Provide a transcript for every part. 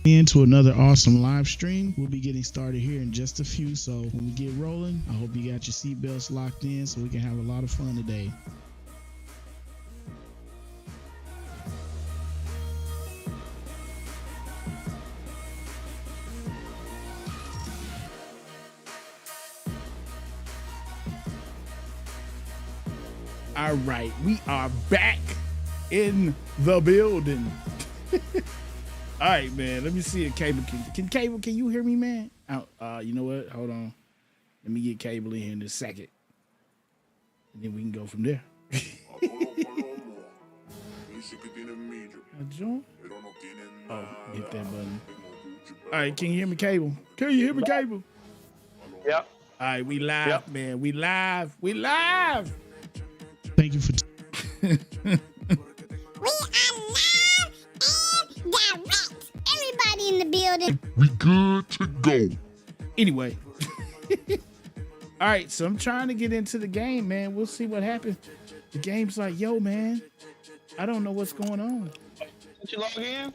Into another awesome live stream. We'll be getting started here in just a few, so when we get rolling, I hope you got your seatbelts locked in so we can have a lot of fun today. All right, we are back in the building. All right, man. Let me see if Cable can Cable. Can you hear me, man? You know what? Hold on. Let me get Cable in here in a second, and then we can go from there. Oh, hit that button. All right, can you hear me, Cable? Can you hear me, Cable? Yep. All right, we live, man. We live. We live. Thank you for. We are live and direct. Everybody in the building. We good to go. Anyway. All right, so I'm trying to get into the game, man. We'll see what happens. The game's like, yo, man, I don't know what's going on. Did you log in?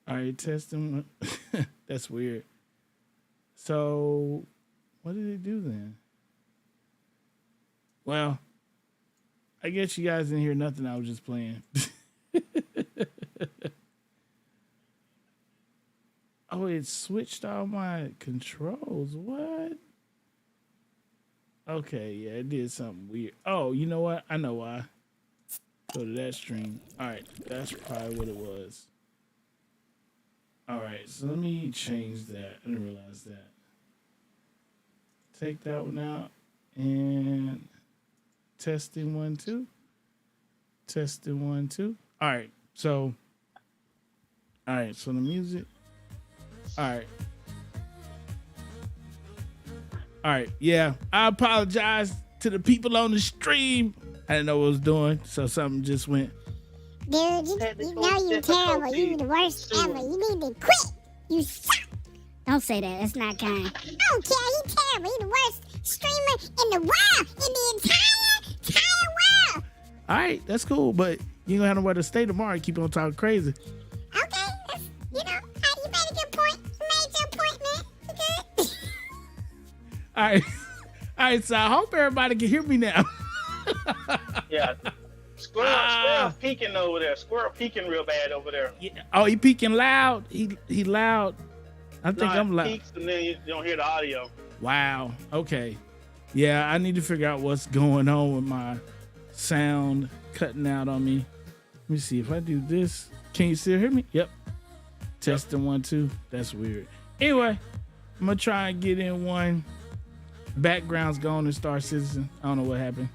All right, testing. That's weird. So, what did it do then? Well, I guess you guys didn't hear nothing. I was just playing. Oh, it switched all my controls. What? Okay, yeah, it did something weird. Oh, you know what? I know why. Go to that stream. All right, that's probably what it was. All right, so let me change that. I didn't realize that. Take that one out and testing 1 2. Testing 1 2. All right, so the music. All right, yeah. I apologize to the people on the stream. I didn't know what I was doing, so something just went. Dude, you know you're terrible. You're the worst ever. You need to quit. You suck. Don't say that. That's not kind. I don't care. He's terrible. He's the worst streamer in the world. In the entire world. All right, that's cool, but you ain't gonna have nowhere to stay tomorrow. You keep on talking crazy. Okay, that's, you made a good point. You made your point, man. You good? All right, all right. So I hope everybody can hear me now. Yeah. Squirrel peeking over there. Squirrel peeking real bad over there. Yeah. Oh, he peeking loud. He loud. I think I'm loud. Peaks and then you don't hear the audio. Wow. Okay. Yeah, I need to figure out what's going on with my sound cutting out on me. Let me see if I do this. Can you still hear me? Yep. Testing 1, 2. That's weird. Anyway, I'm gonna try and get in one. Background's gone in Star Citizen. I don't know what happened.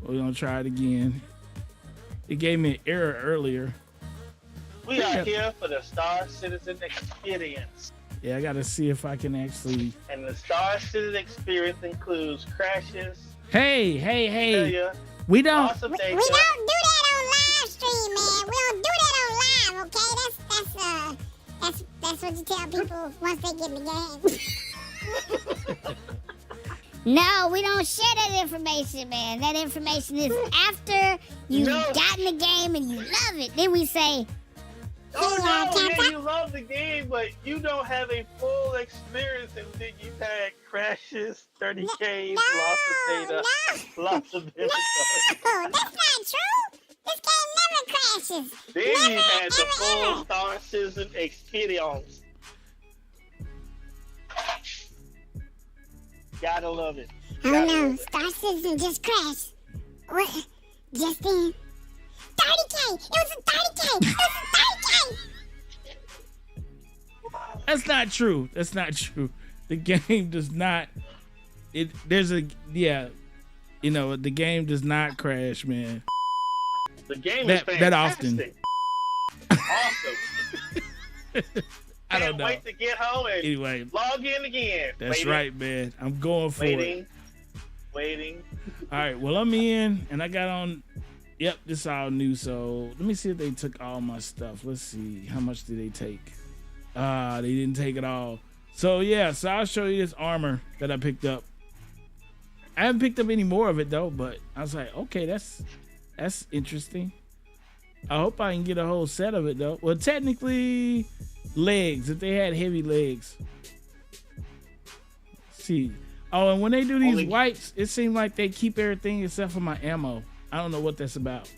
We're gonna try it again. It gave me an error earlier. We are here for the Star Citizen experience. Yeah, I gotta see if I can actually. And the Star Citizen experience includes crashes. Hey. Failure, We don't. loss of We data. don't do that on live stream, man. We don't do that on live, okay? That's what you tell people once they get in the game. No, we don't share that information, man. That information is after you've gotten the game and you love it. Then we say, Oh no, yeah, you love the game, but you don't have a full experience until you've had crashes, 30Ks, loss of data, lots of no, that's not true. This game never crashes. Then you Never, had the ever, full ever. Star Citizen experience. Gotta love it. Oh no, Star Citizen just crashed. What? Just then? 30K! It was a 30K! It was a 30K! That's not true. That's not true. The game does not. The game does not crash, man. The game That- is fantastic. that often. Awesome. I don't Can't know. wait to get home and Anyway, log in again. that's Waiting, right, man. I'm going for it. Waiting. All right. Well, I'm in, and I got on. Yep, this is all new. So let me see if they took all my stuff. Let's see. How much did they take? They didn't take it all. So yeah, so I'll show you this armor that I picked up. I haven't picked up any more of it though, but I was like, okay, that's interesting. I hope I can get a whole set of it though. Well, technically, legs. If they had heavy legs. Let's see. Oh, and when they do these wipes, it seems like they keep everything except for my ammo. I don't know what that's about.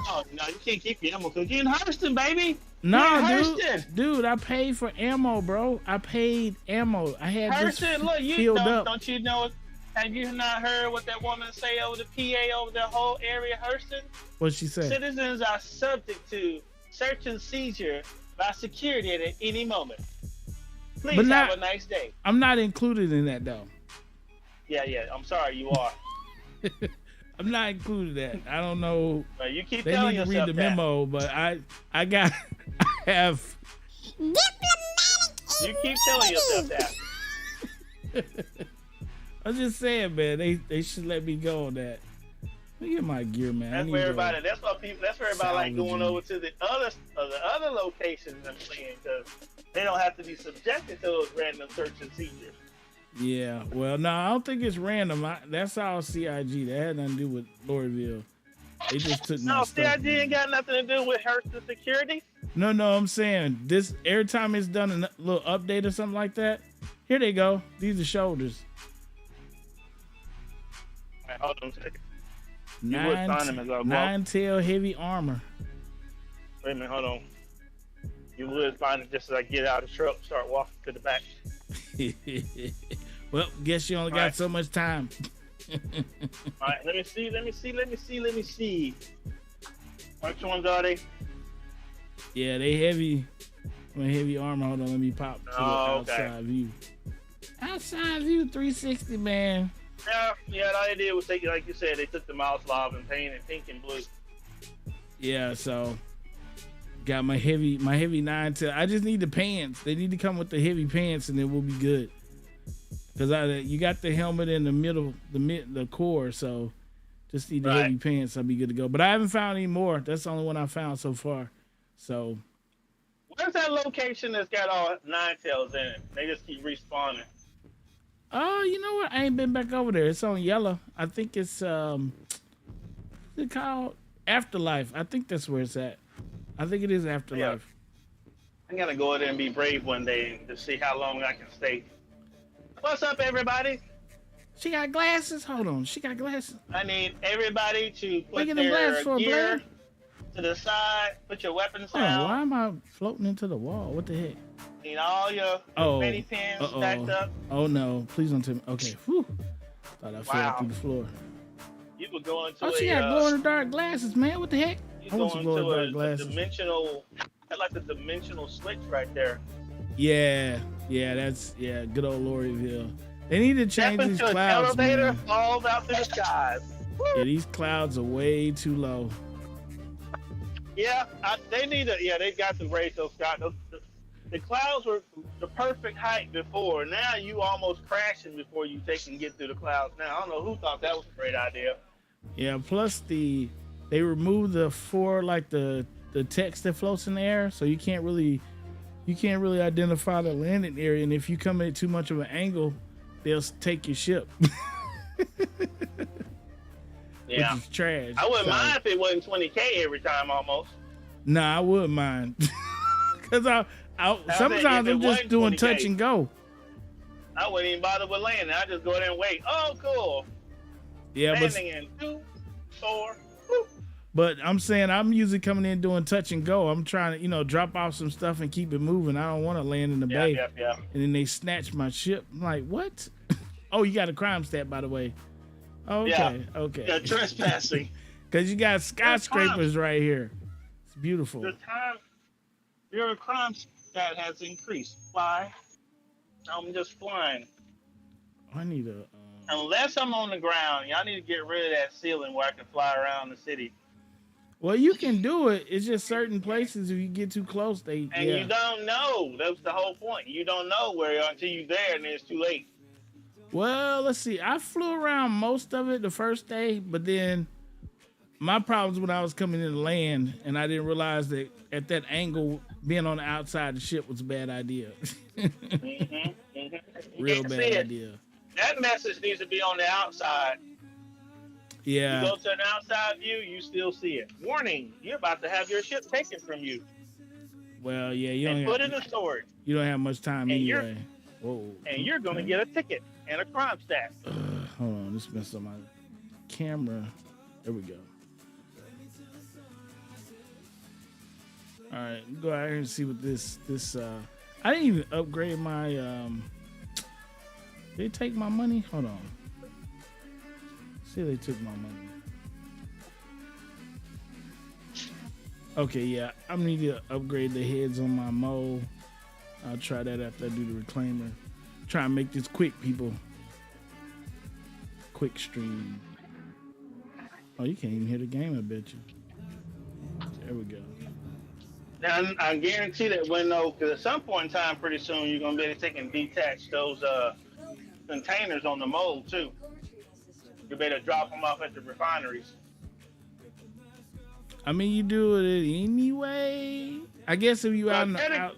Oh no, you can't keep your ammo because you're in Hurston, baby. No, You're in dude. Hurston. Dude, I paid for ammo, bro. I paid ammo. I had this Hurston, look, you filled up. don't you know? Have you not heard what that woman say over the PA over the whole area, Hurston? What'd she say? Citizens are subject to search and seizure by security at any moment. Please But have not- a nice day. I'm not included in that though. Yeah, I'm sorry, you are. I'm not included in that. I don't know. But you keep They telling need to yourself read the that. memo, but I have. Diplomatic You keep telling yourself that. I'm just saying, man. They should let me go on that. Look at my gear, man. I That's need where to- everybody. That's why people. That's where everybody like going Salvage. over to the other locations and playing because they don't have to be subjected to those random search and seizures. Yeah. Well, no, I don't think it's random. That's all CIG. That had nothing to do with Loriville. They just took my No, stuff. CIG ain't got nothing to do with Hurston security. No, I'm saying this every time it's done a little update or something like that. Here they go. These are shoulders. Right, hold on a second. You would find them as a Nine tail heavy armor. Wait a minute, hold on. You would find it just as I get out of the truck, start walking to the back. Well, guess you only got Right. so much time. All right, let me see. Which ones are they? Yeah, they heavy. Heavy armor. Hold on, let me pop to the Oh, okay. outside view. Outside view 360, man. Yeah. All they did was take, like you said, they took the mouse lob and painted it pink and blue. Yeah, so got my heavy 9 tail. I just need the pants. They need to come with the heavy pants, and then we'll be good. Cause you got the helmet in the middle, the core, so just need the Right. heavy pants. I'll be good to go. But I haven't found any more. That's the only one I found so far. So Where's that location that's got all 9 tails in it? They just keep respawning. oh, you know what? I ain't been back over there. It's on yellow. I think it's What's it called? Afterlife. I think that's where it's at. I think it is Afterlife. I'm gonna go in there and be brave one day to see how long I can stay. What's up, everybody? She got glasses? Hold on. She got glasses? I need everybody to put them their glasses for, gear Blair? to the side. Put your weapons Hold on, down. why am I floating into the wall? What the heck? Need all your confetti pins stacked up. Oh no, please don't tell me. Okay, whew. Thought I fell through the floor. You were going to she got glow in the dark glasses, man. What the heck? You I want some glow in the dark a glasses. dimensional, like a dimensional switch right there. Yeah, that's good old Loriville. They need to change Step these into clouds, an elevator, man. falls out to the skies. Yeah, these clouds are way too low. Yeah, they need to. Yeah, they got to raise those clouds. The clouds were the perfect height before. Now you almost crashing before you can get through the clouds. Now I don't know who thought that was a great idea. Yeah, plus they removed the text that floats in the air, so you can't really identify the landing area. And if you come at too much of an angle, they'll take your ship. Yeah, which is trash. I wouldn't mind if it wasn't 20K every time almost. Nah, I wouldn't mind. Cause sometimes I'm just doing 20K, touch and go. I wouldn't even bother with landing. I just go there and wait. Oh, cool. Yeah, landing in 2, 4. Whoop. But I'm saying I'm usually coming in doing touch and go. I'm trying to, drop off some stuff and keep it moving. I don't want to land in the bay. Yeah. And then they snatch my ship. I'm like, what? Oh, you got a crime stat, by the way. Okay. Yeah, trespassing. Because you got skyscrapers right here. It's beautiful. Your crime stat has increased. Why? I'm just flying. I need a... Unless I'm on the ground, y'all need to get rid of that ceiling where I can fly around the city. Well, you can do it. It's just certain places, if you get too close, you don't know. That's the whole point. You don't know where until you're there and it's too late. Well, let's see. I flew around most of it the first day, but then my problems when I was coming in to land, and I didn't realize that at that angle, being on the outside of the ship was a bad idea. Real bad idea. That message needs to be on the outside. Yeah. You go to an outside view, you still see it. Warning, you're about to have your ship taken from you. Well, yeah, put it in storage. You don't have much time anyway. Whoa. And you're going to get a ticket and a crime stat. Hold on, this messed up my camera. There we go. All right, go out here and see what this. I didn't even upgrade my. Did they take my money? Hold on. See, they took my money. Okay, yeah, I need to upgrade the heads on my mole. I'll try that after I do the reclaimer. Try and make this quick, people. Quick stream. Oh, you can't even hear the game, I bet you. There we go. Now, I guarantee that because at some point in time, pretty soon, you're going to be able to take and detach those containers on the mold, too. You better drop them off at the refineries. I mean, you do it anyway. I guess if you out in the out.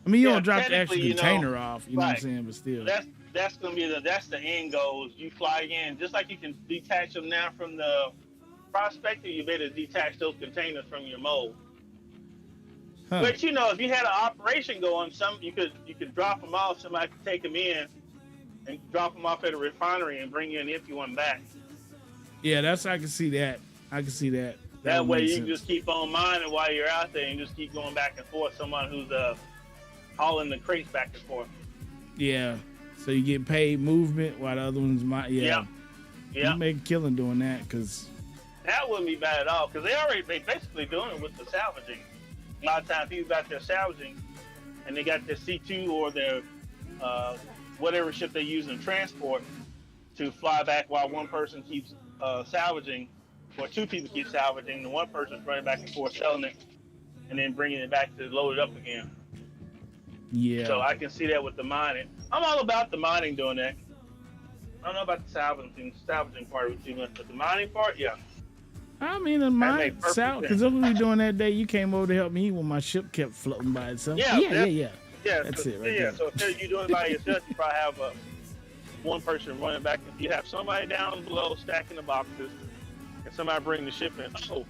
I mean, you don't drop the actual container off, you know what I'm saying? But still. That's gonna be the end goal. Is you fly in, just like you can detach them now from the prospector, you better detach those containers from your mold. Huh. But if you had an operation going, you could drop them off. Somebody could take them in and drop them off at a refinery and bring you an empty one back. Yeah, I can see that. That way you can just keep on mining while you're out there and just keep going back and forth. Someone who's hauling the crates back and forth. Yeah. So you get paid movement while the other ones might. Yeah. You make a killing doing that because that wouldn't be bad at all because they basically doing it with the salvaging. A lot of times people got their salvaging and they got their C2 or their whatever ship they use in transport to fly back while one person keeps salvaging or two people keep salvaging and one person's running back and forth selling it and then bringing it back to load it up again. Yeah. So I can see that with the mining. I'm all about the mining doing that. I don't know about the salvaging part of it too much, but the mining part, yeah. I mean, the mine, because that's what we were doing that day. You came over to help me when my ship kept floating by itself. Yeah. That's it right there. So if you're doing it by yourself, you probably have one person running back. If you have somebody down below stacking the boxes, and somebody bring the ship in. Oh,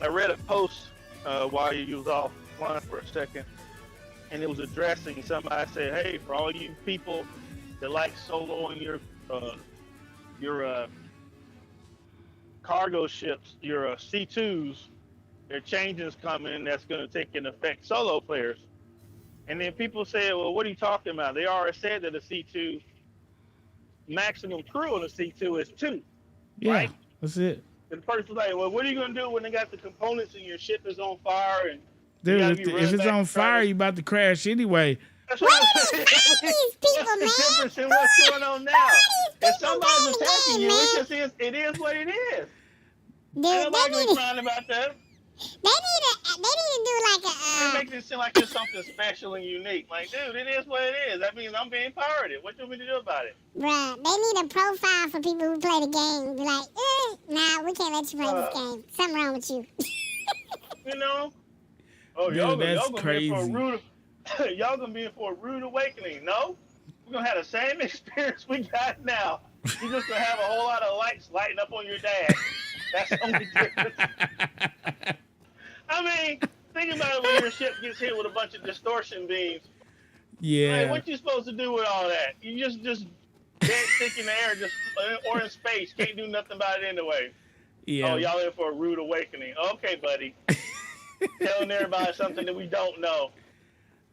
I read a post while you was offline for a second, and it was addressing somebody said, "Hey, for all you people that like soloing your cargo ships, your C2s, there are changes coming that's going to take in effect solo players." And then people say, "Well, what are you talking about? They already said that a C2 maximum crew on a C2 is 2, Yeah, right?" that's it. And the person's like, "Well, what are you going to do when they got the components and your ship is on fire and you Dude, gotta if, be if running it's back on and trying fire, to-" you about to crash anyway. That's what I'm saying. These people, What's the man. difference in what's going on now? If people somebody's playing the attacking game, you, man. it is what it is. Dude, Ain't nobody they been crying about that. need to do like They a make it seem like it's something special and unique. Like, dude, it is what it is. That means I'm being pirated. What you want me to do about it? bruh, they need a profile for people who play the game. Be like, nah, we can't let you play this game. Something wrong with you. You know? Oh, Dude, y'all that's gonna crazy. be in for a rude y'all gonna be in for a rude awakening. No? We're gonna have the same experience we got now. You're just gonna have a whole lot of lights lighting up on your dash. That's the only difference. I mean, think about it when your ship gets hit with a bunch of distortion beams. Yeah. Like, what you supposed to do with all that? You just dead stick in the air, or in space, can't do nothing about it anyway. Yeah. Oh, y'all in for a rude awakening. Okay, buddy. Telling everybody something that we don't know.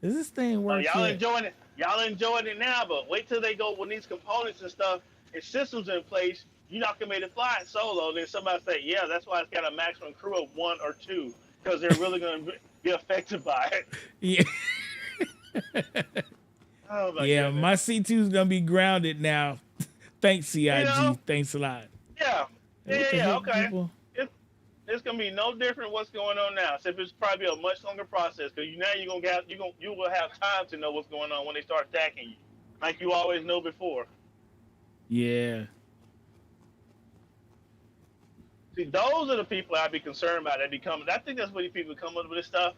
Does this thing work Y'all yet? enjoying it. Y'all enjoying it now, but wait till they go with these components and stuff and systems in place. You're not gonna be able to fly it solo. Then somebody say, "Yeah, that's why it's got a maximum crew of 1 or 2 because they're really gonna be affected by it." Yeah. Oh my Yeah, goodness. my C2's gonna be grounded now. Thanks, CIG. You know? Thanks a lot. Yeah. What the Yeah. heck, Okay. people? It's gonna be no different what's going on now. Except it's probably a much longer process because you will have time to know what's going on when they start attacking you, like you always know before. Yeah. See, those are the people I'd be concerned about. I think that's where people come up with this stuff,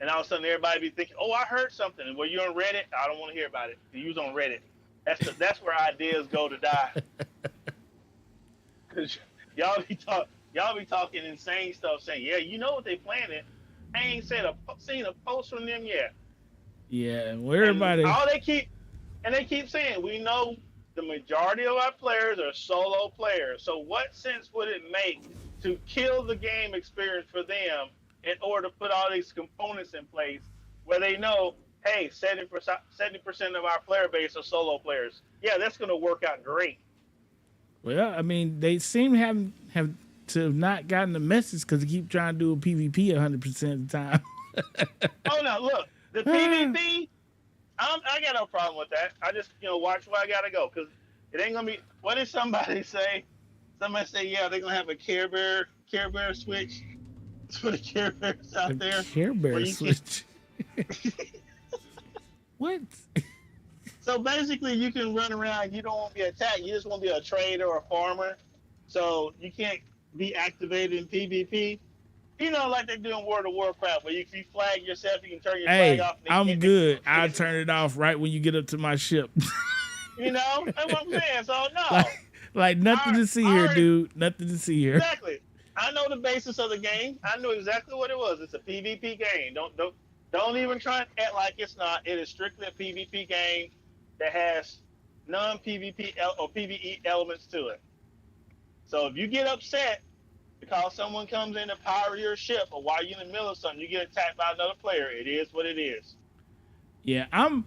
and all of a sudden everybody be thinking, "Oh, I heard something." And well, you're on Reddit. I don't want to hear about it. You was on Reddit. That's where ideas go to die. Cause y'all be talking insane stuff, saying, "Yeah, you know what they planning." I ain't seen a post from them yet. Yeah. Well, everybody. And they keep saying, "We know the majority of our players are solo players. So what sense would it make to kill the game experience for them in order to put all these components in place where they know, hey, 70% of our player base are solo players. Yeah, that's going to work out great." Well, I mean, they seem to have not gotten the message because they keep trying to do a PvP 100% of the time. Oh, no, look, the PvP, I got no problem with that. I just, watch where I got to go because it ain't going to be, what did somebody say? Somebody say, yeah, they're going to have a Care Bear switch for the Care Bears out there. Care Bear switch. What? So basically, you can run around. You don't want to be attacked. You just want to be a trader or a farmer. So you can't be activated in PvP. Like they do in World of Warcraft, where if you flag yourself, you can turn your flag off. I'm good. I'll turn it off right when you get up to my ship. That's what I'm saying. So no, like nothing to see here, dude. Nothing to see here. Exactly. I know the basis of the game. I knew exactly what it was. It's a PvP game. Don't even try and act like it's not. It is strictly a PvP game that has non-PvP or PvE elements to it. So if you get upset because someone comes in to power your ship, or while you're in the middle of something, you get attacked by another player, it is what it is. Yeah, I'm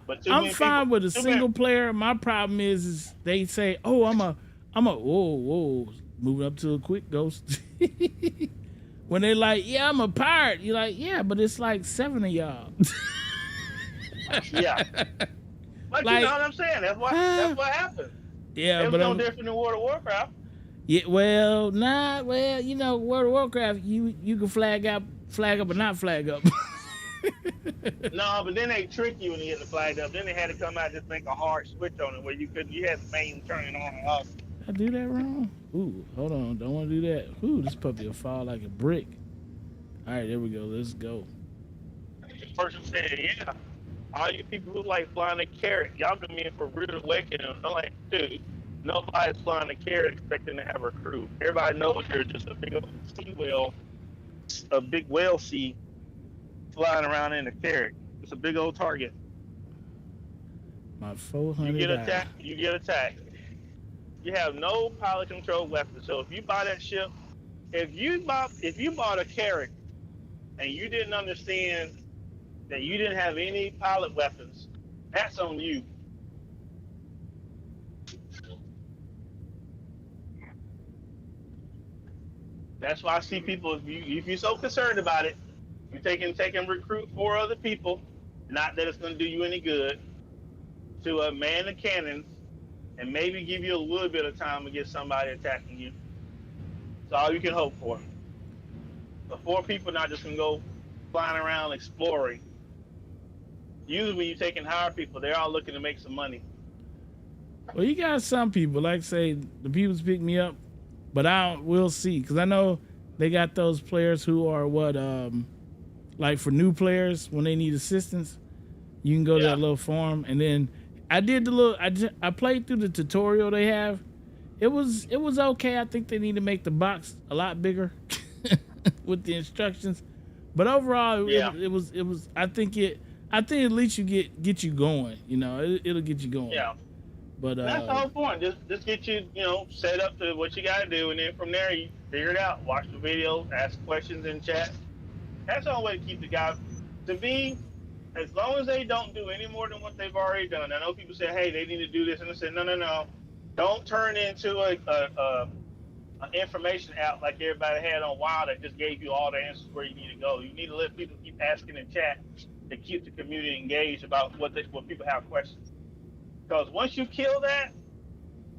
fine with a single player. My problem is they say, "Oh, I'm a whoa, moving up to a quick ghost." When they like, "Yeah, I'm a pirate," you're like, "Yeah, but it's like 7 of y'all." Yeah. But like, you know what I'm saying? That's what happened. Yeah, it was but no different than World of Warcraft. Yeah, well, World of Warcraft, you can flag up, or not flag up. No, but then they trick you when you get the flag up. Then they had to come out and just make a hard switch on it where you had the main turn it on and off. I do that wrong? Ooh, hold on, don't want to do that. Ooh, this puppy will fall like a brick. All right, there we go. Let's go. The person said, "Yeah, all you people who like flying a carrot, y'all gonna be in for rude awakening." I'm like, dude, Nobody's flying a carrot expecting to have a crew. Everybody knows you're just a big old sea whale, a big whale sea flying around in a carrot. It's a big old target. My 400. You get attacked. You get attacked. You have no pilot control weapons. So if you buy that ship, if you bought a carrot and you didn't understand that you didn't have any pilot weapons, that's on you. That's why I see people. If you're so concerned about it, you take and recruit 4 other people. Not that it's going to do you any good. To man the cannons and maybe give you a little bit of time to get somebody attacking you. It's all you can hope for. The 4 people not just gonna go flying around exploring. Usually when you take and hire people, they're all looking to make some money. Well, you got some people, like say the people's pick me up, but we'll see. Cause I know they got those players who are like for new players when they need assistance, you can go to that little forum. And then I did I played through the tutorial they have. It was okay. I think they need to make the box a lot bigger with the instructions. But overall, it was. I think at least you get you going. You know, it'll get you going. Yeah. But that's the whole point. Just get you set up to what you got to do, and then from there you figure it out. Watch the video, ask questions in chat. That's the only way to keep the guy. To me, as long as they don't do any more than what they've already done. I know people say, hey, they need to do this, and I said, no. Don't turn into an information out like everybody had on WoW that just gave you all the answers where you need to go. You need to let people keep asking in chat to keep the community engaged about what people have questions. Because once you kill that,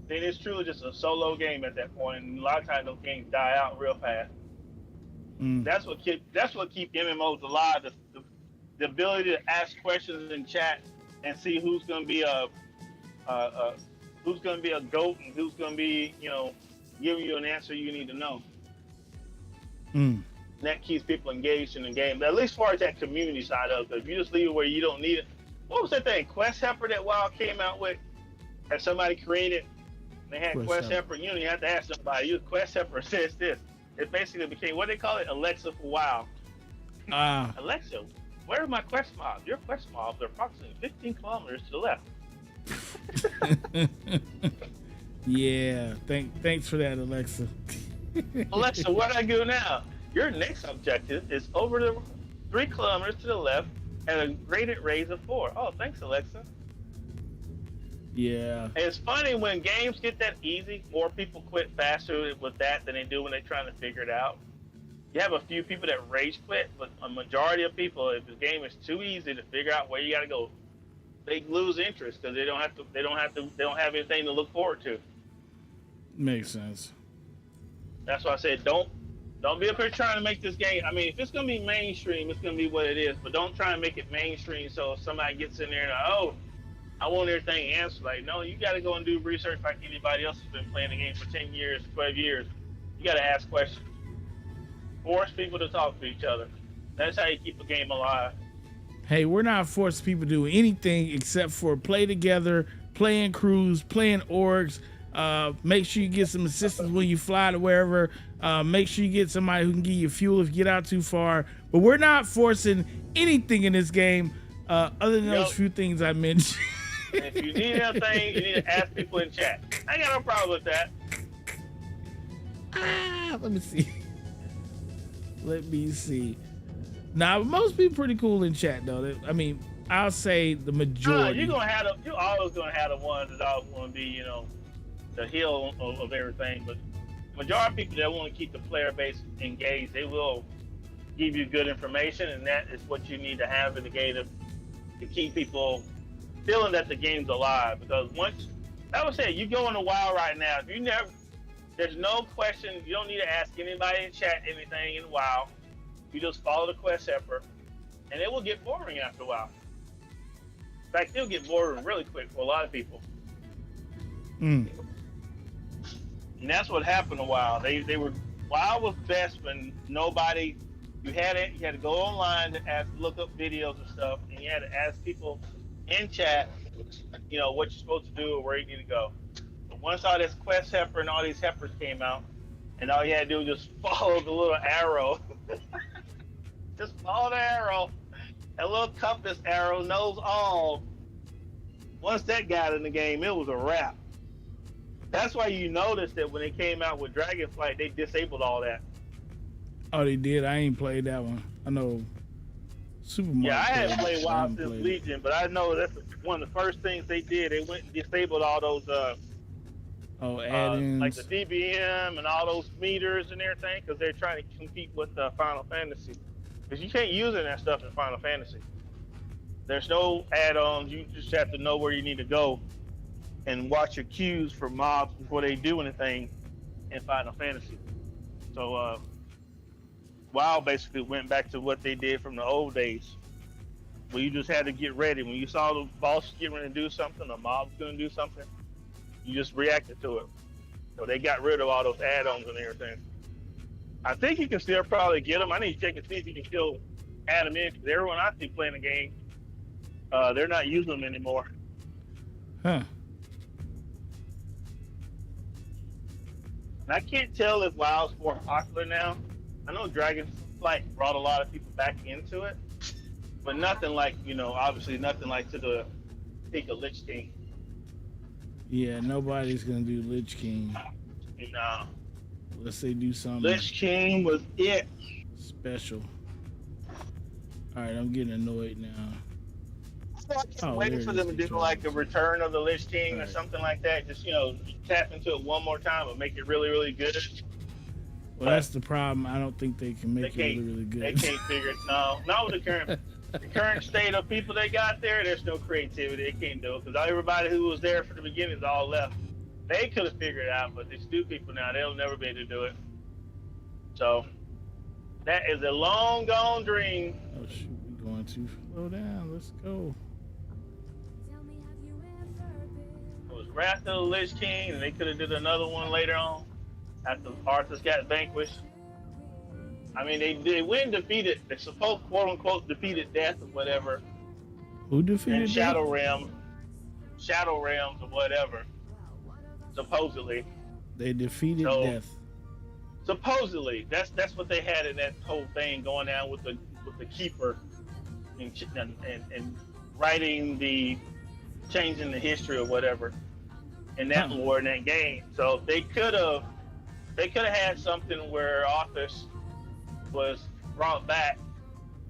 then it's truly just a solo game at that point, and a lot of times those games die out real fast. That's what keep MMOs alive. The ability to ask questions in chat and see who's going to be a goat and who's going to be giving you an answer you need to know. That keeps people engaged in the game. But at least as far as that community side of it, if you just leave it where you don't need it. What was that thing? Quest Helper that WoW came out with? That somebody created? They had Quest Helper. You don't even have to ask somebody. Your Quest Helper says this. It basically became, what do they call it? Alexa for WoW. Alexa, where are my quest mobs? Your quest mobs are approximately 15 kilometers to the left. Yeah, thanks for that, Alexa. Alexa, what do I do now? Your next objective is over the 3 kilometers to the left at a rated raise of 4. Oh, thanks, Alexa. Yeah. And it's funny when games get that easy, more people quit faster with that than they do when they're trying to figure it out. You have a few people that rage quit, but a majority of people, if the game is too easy to figure out where you got to go, they lose interest because they don't have anything to look forward to. Makes sense. That's why I said don't be up here trying to make this game. I mean, if it's gonna be mainstream, it's gonna be what it is. But don't try and make it mainstream so if somebody gets in there and I want everything answered. Like, no, you got to go and do research like anybody else who's been playing the game for 10 years, 12 years. You got to ask questions. Force people to talk to each other. That's how you keep a game alive. Hey, we're not forcing people to do anything except for play together, playing crews, playing orgs. Make sure you get some assistance when you fly to wherever. Make sure you get somebody who can give you fuel if you get out too far. But we're not forcing anything in this game other than those few things I mentioned. If you need anything, you need to ask people in chat. I ain't got no problem with that. Let me see. Now, most people pretty cool in chat, though. I mean, I'll say the majority. You're always gonna have the ones that always want to be, the heel of everything. But the majority of people that want to keep the player base engaged, they will give you good information, and that is what you need to have in the game to keep people feeling that the game's alive. Because once, I would say, you go in a while right now, there's no question, you don't need to ask anybody in chat anything in WoW. You just follow the quest helper, and it will get boring after a while. In fact, it'll get boring really quick for a lot of people. And that's what happened a while. WoW was best when nobody, you had to go online to look up videos and stuff, and you had to ask people in chat, what you're supposed to do or where you need to go. But once all this quest heifer and all these heifers came out, and all you had to do was just follow the little arrow. Just follow the arrow. That little compass arrow knows all. Once that got in the game, it was a wrap. That's why you noticed that when they came out with Dragonflight, they disabled all that. Oh, they did? I ain't played that one. I know Super Mario. Yeah, I haven't played WoW since played Legion, but I know that's one of the first things they did. They went and disabled all those add-ins. like the DBM and all those meters and everything, because they're trying to compete with Final Fantasy. Because you can't use any of that stuff in Final Fantasy. There's no add-ons. You just have to know where you need to go and watch your cues for mobs before they do anything in Final Fantasy. So WoW basically went back to what they did from the old days, where you just had to get ready. When you saw the boss getting ready to do something, the mob's going to do something, you just reacted to it. So they got rid of all those add-ons and everything. I think you can still probably get them. I need to check and see if you can still add them in, because everyone I see playing the game, they're not using them anymore. Huh. And I can't tell if WoW's more popular now. I know Dragonflight brought a lot of people back into it, but nothing like, obviously nothing like to the peak of Lich King. Yeah, nobody's gonna do Lich King. Unless they do something Lich King was it. special. Alright, I'm getting annoyed now. I'm waiting for them to do like a return of the Lich King or something like that. Just, tap into it one more time and make it really, really good. Well, that's the problem. I don't think they can make it really, really good. They can't figure it. No, not with the current state of people they got there. There's no creativity. They can't do it, because everybody who was there for the beginning is all left. They could have figured it out, but these new people now, they'll never be able to do it. So that is a long gone dream. Oh shoot, we're going too slow down. Let's go. It was Wrath of the Lich King, and they could have did another one later on after Arthas got vanquished. I mean, they went and defeated, they supposed, quote unquote, defeated death or whatever. Who defeated in Shadow Realms or whatever. Supposedly. They defeated death. Supposedly, that's what they had in that whole thing going down with the Keeper and writing changing the history or whatever in that lore in that game. So they could have had something where Arthas was brought back,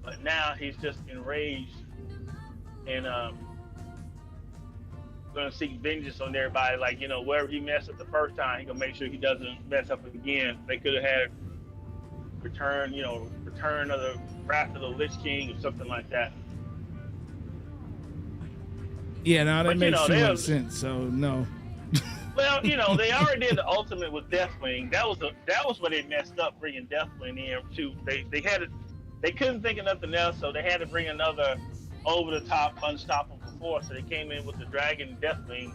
but now he's just enraged and gonna seek vengeance on everybody. Like, wherever he messed up the first time, he gonna make sure he doesn't mess up again. They could have had return of the Wrath of the Lich King or something like that. Yeah, no, that makes too much sense. So no. Well, they already did the ultimate with Deathwing. That was where they messed up, bringing Deathwing in too. They couldn't think of nothing else, so they had to bring another over-the-top, unstoppable force. So they came in with the Dragon Deathwing.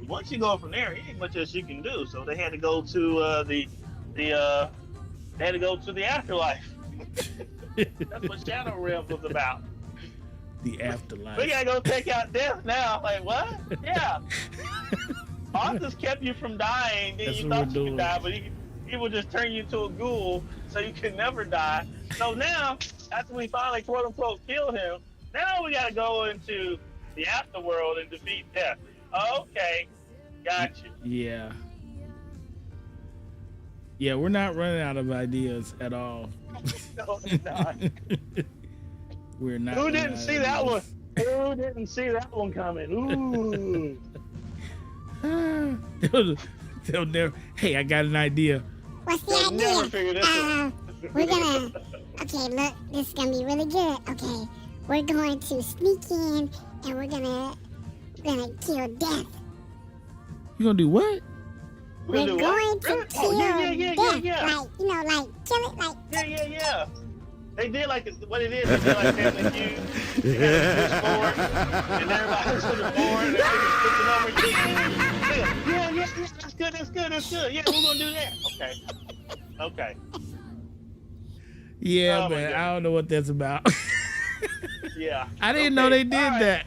Once you go from there, there ain't much else you can do. So they had to go to the afterlife. That's what Shadow Realms was about. The afterlife. We gotta go take out death now. Like, what? Yeah. Arthas kept you from dying, then you thought you could die, but he will just turn you into a ghoul so you can never die. So now, after we finally quote unquote killed him, now we gotta go into the afterworld and defeat death. Okay, got you. Yeah. Yeah, we're not running out of ideas at all. No, it's not. We're not. Who didn't see that one? Who didn't see that one coming? Ooh. They'll never. Hey, I got an idea. What's the idea? Never figure this out. We're gonna. Okay, look, this is gonna be really good. Okay, we're going to sneak in and we're gonna kill death. You gonna do what? We're going to kill death. Yeah. Like, kill it, like. Yeah. They did like what it is. They did like Family Feud. They had a switchboard, and everybody's on the board, and everybody's flipping over. Yeah, that's good. Yeah, we're gonna do that. Okay. Yeah, man, I don't know what that's about. Yeah. I didn't know they did that.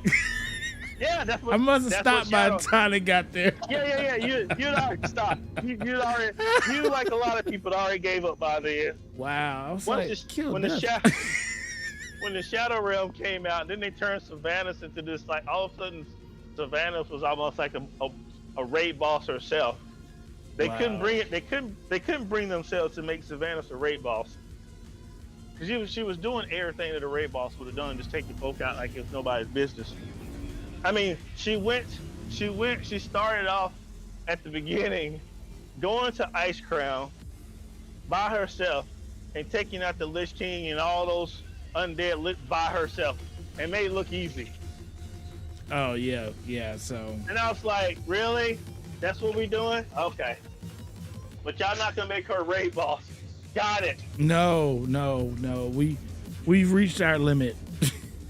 Yeah, that's what. I must have that's stopped what by Shadow- the time it got there. Yeah. You'd already stopped. You like a lot of people already gave up by then. Wow. I was Once like, kill when the this. when the Shadow Realm came out, then they turned Sylvanas into this, like, all of a sudden Sylvanas was almost like a raid boss herself. They couldn't bring it. They couldn't bring themselves to make Sylvanas a raid boss. Because she was doing everything that a raid boss would have done, just take the folk out like it's nobody's business. I mean, she started off at the beginning, going to Ice Crown by herself and taking out the Lich King and all those undead lit by herself and made it look easy. Oh yeah. So. And I was like, really? That's what we doing? Okay. But y'all not gonna make her a raid boss. Got it. No. We've reached our limit.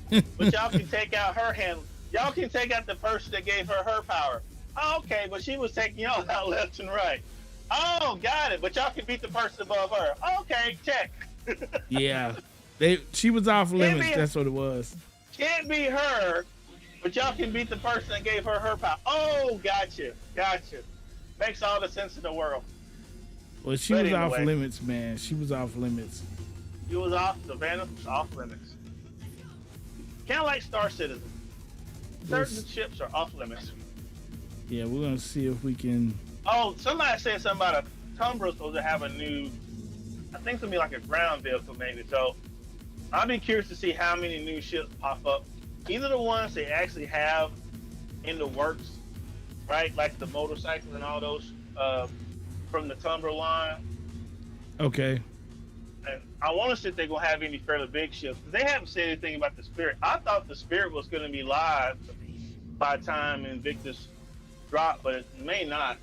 But y'all can take out her hand. Y'all can take out the person that gave her power. Oh, okay, but she was taking y'all out left and right. Oh, got it. But y'all can beat the person above her. Okay, check. Yeah. She was off limits. That's what it was. Can't be her, but y'all can beat the person that gave her power. Oh, gotcha. Makes all the sense in the world. Well, she was off limits, man. She was off limits. She was off. Savannah was off limits. Kind of like Star Citizen. Certain ships are off limits. Yeah, we're gonna see if we can. Oh, somebody said something about a Tumblr supposed to have a new. I think it's gonna be like a ground vehicle maybe. So I'd be curious to see how many new ships pop up. Either the ones they actually have in the works, right? Like the motorcycles and all those from the Tumblr line. Okay. And I want to see if they're gonna have any fairly big ships. They haven't said anything about the Spirit. I thought the Spirit was gonna be live by the time Invictus dropped, but it may not.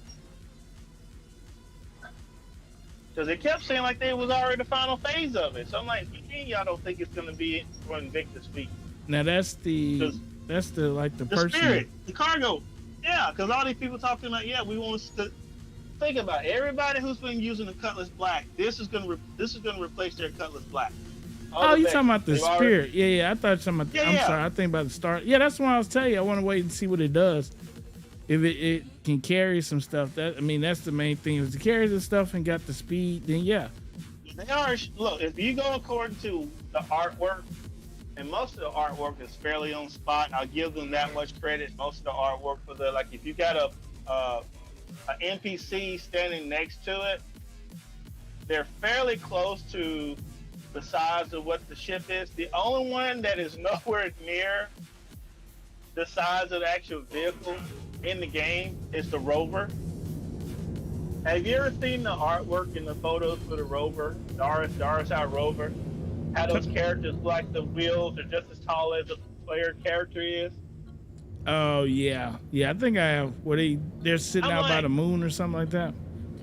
Because they kept saying like they was already the final phase of it. So I'm like, y'all don't think it's gonna be for Invictus feet? Now that's the like the person. Spirit, the cargo. Yeah, because all these people talking about, yeah, we want to think about it. Everybody who's been using the Cutlass Black. This is gonna replace their Cutlass Black. Oh, you talking about the Spirit? Yeah. I thought you were talking about. I'm sorry. I think about the Star. Yeah, that's what I was telling you. I want to wait and see what it does. If it can carry some stuff, that's the main thing. If it carries the stuff and got the speed, then yeah. They are. Look, if you go according to the artwork, and most of the artwork is fairly on spot. I'll give them that much credit. Most of the artwork for if you got a NPC standing next to it, they're fairly close to the size of what the ship is. The only one that is nowhere near the size of the actual vehicle in the game is the rover. Have you ever seen the artwork and the photos for the rover, the RSI rover? How those characters look like the wheels are just as tall as the player character is? Oh yeah. I think I have. Where they're sitting out by the moon or something like that.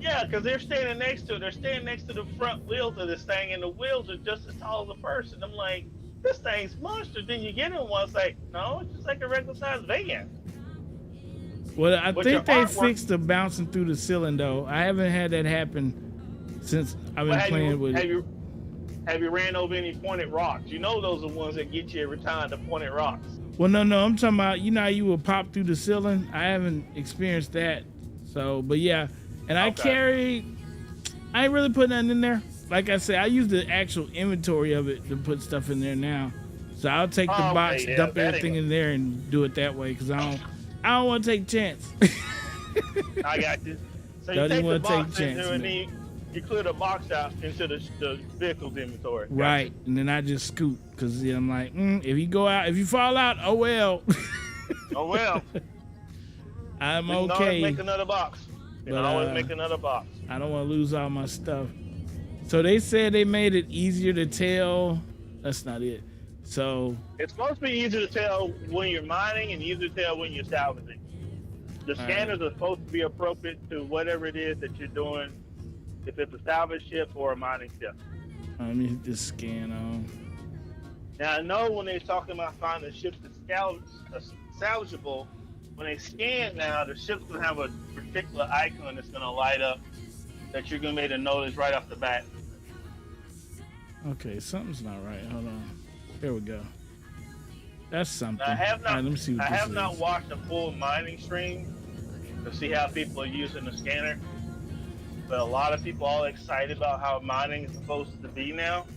Yeah, because they're standing next to it. They're standing next to the front wheels of this thing, and the wheels are just as tall as a person. I'm like, this thing's monster. Then you get in one, it's like, no, it's just like a regular sized van. Well, I think they fixed the bouncing through the ceiling though. I haven't had that happen since I've been playing with it. Have you ran over any pointed rocks? You know those are the ones that get you every time, the pointed rocks. Well, no, I'm talking about, how you will pop through the ceiling. I haven't experienced that. So, but yeah. And I ain't really put nothing in there. Like I said, I use the actual inventory of it to put stuff in there now. So I'll take the box, dump everything in there and do it that way because I don't want to take a chance. I got you. So you don't take even the want to take box a in chance. there and you clear the box out into the vehicle's inventory. Right. And then I just scoop because I'm like, if you fall out, oh well. Oh well. I'm you can okay. always make another box. You can always make another box. I don't want to lose all my stuff. So they said they made it easier to tell. That's not it. So it's supposed to be easier to tell when you're mining and easier to tell when you're salvaging. The scanners are supposed to be appropriate to whatever it is that you're doing, if it's a salvage ship or a mining ship. Let me hit this scan on. Now I know when they're talking about finding ships that's salvageable, when they scan now, the ship's gonna have a particular icon that's gonna light up that you're gonna be able to notice right off the bat. Okay, something's not right. Hold on. There we go. That's something. I have not. All right, let me see what I this have is. not watched a full mining stream to see how people are using the scanner. But a lot of people are excited about how mining is supposed to be now.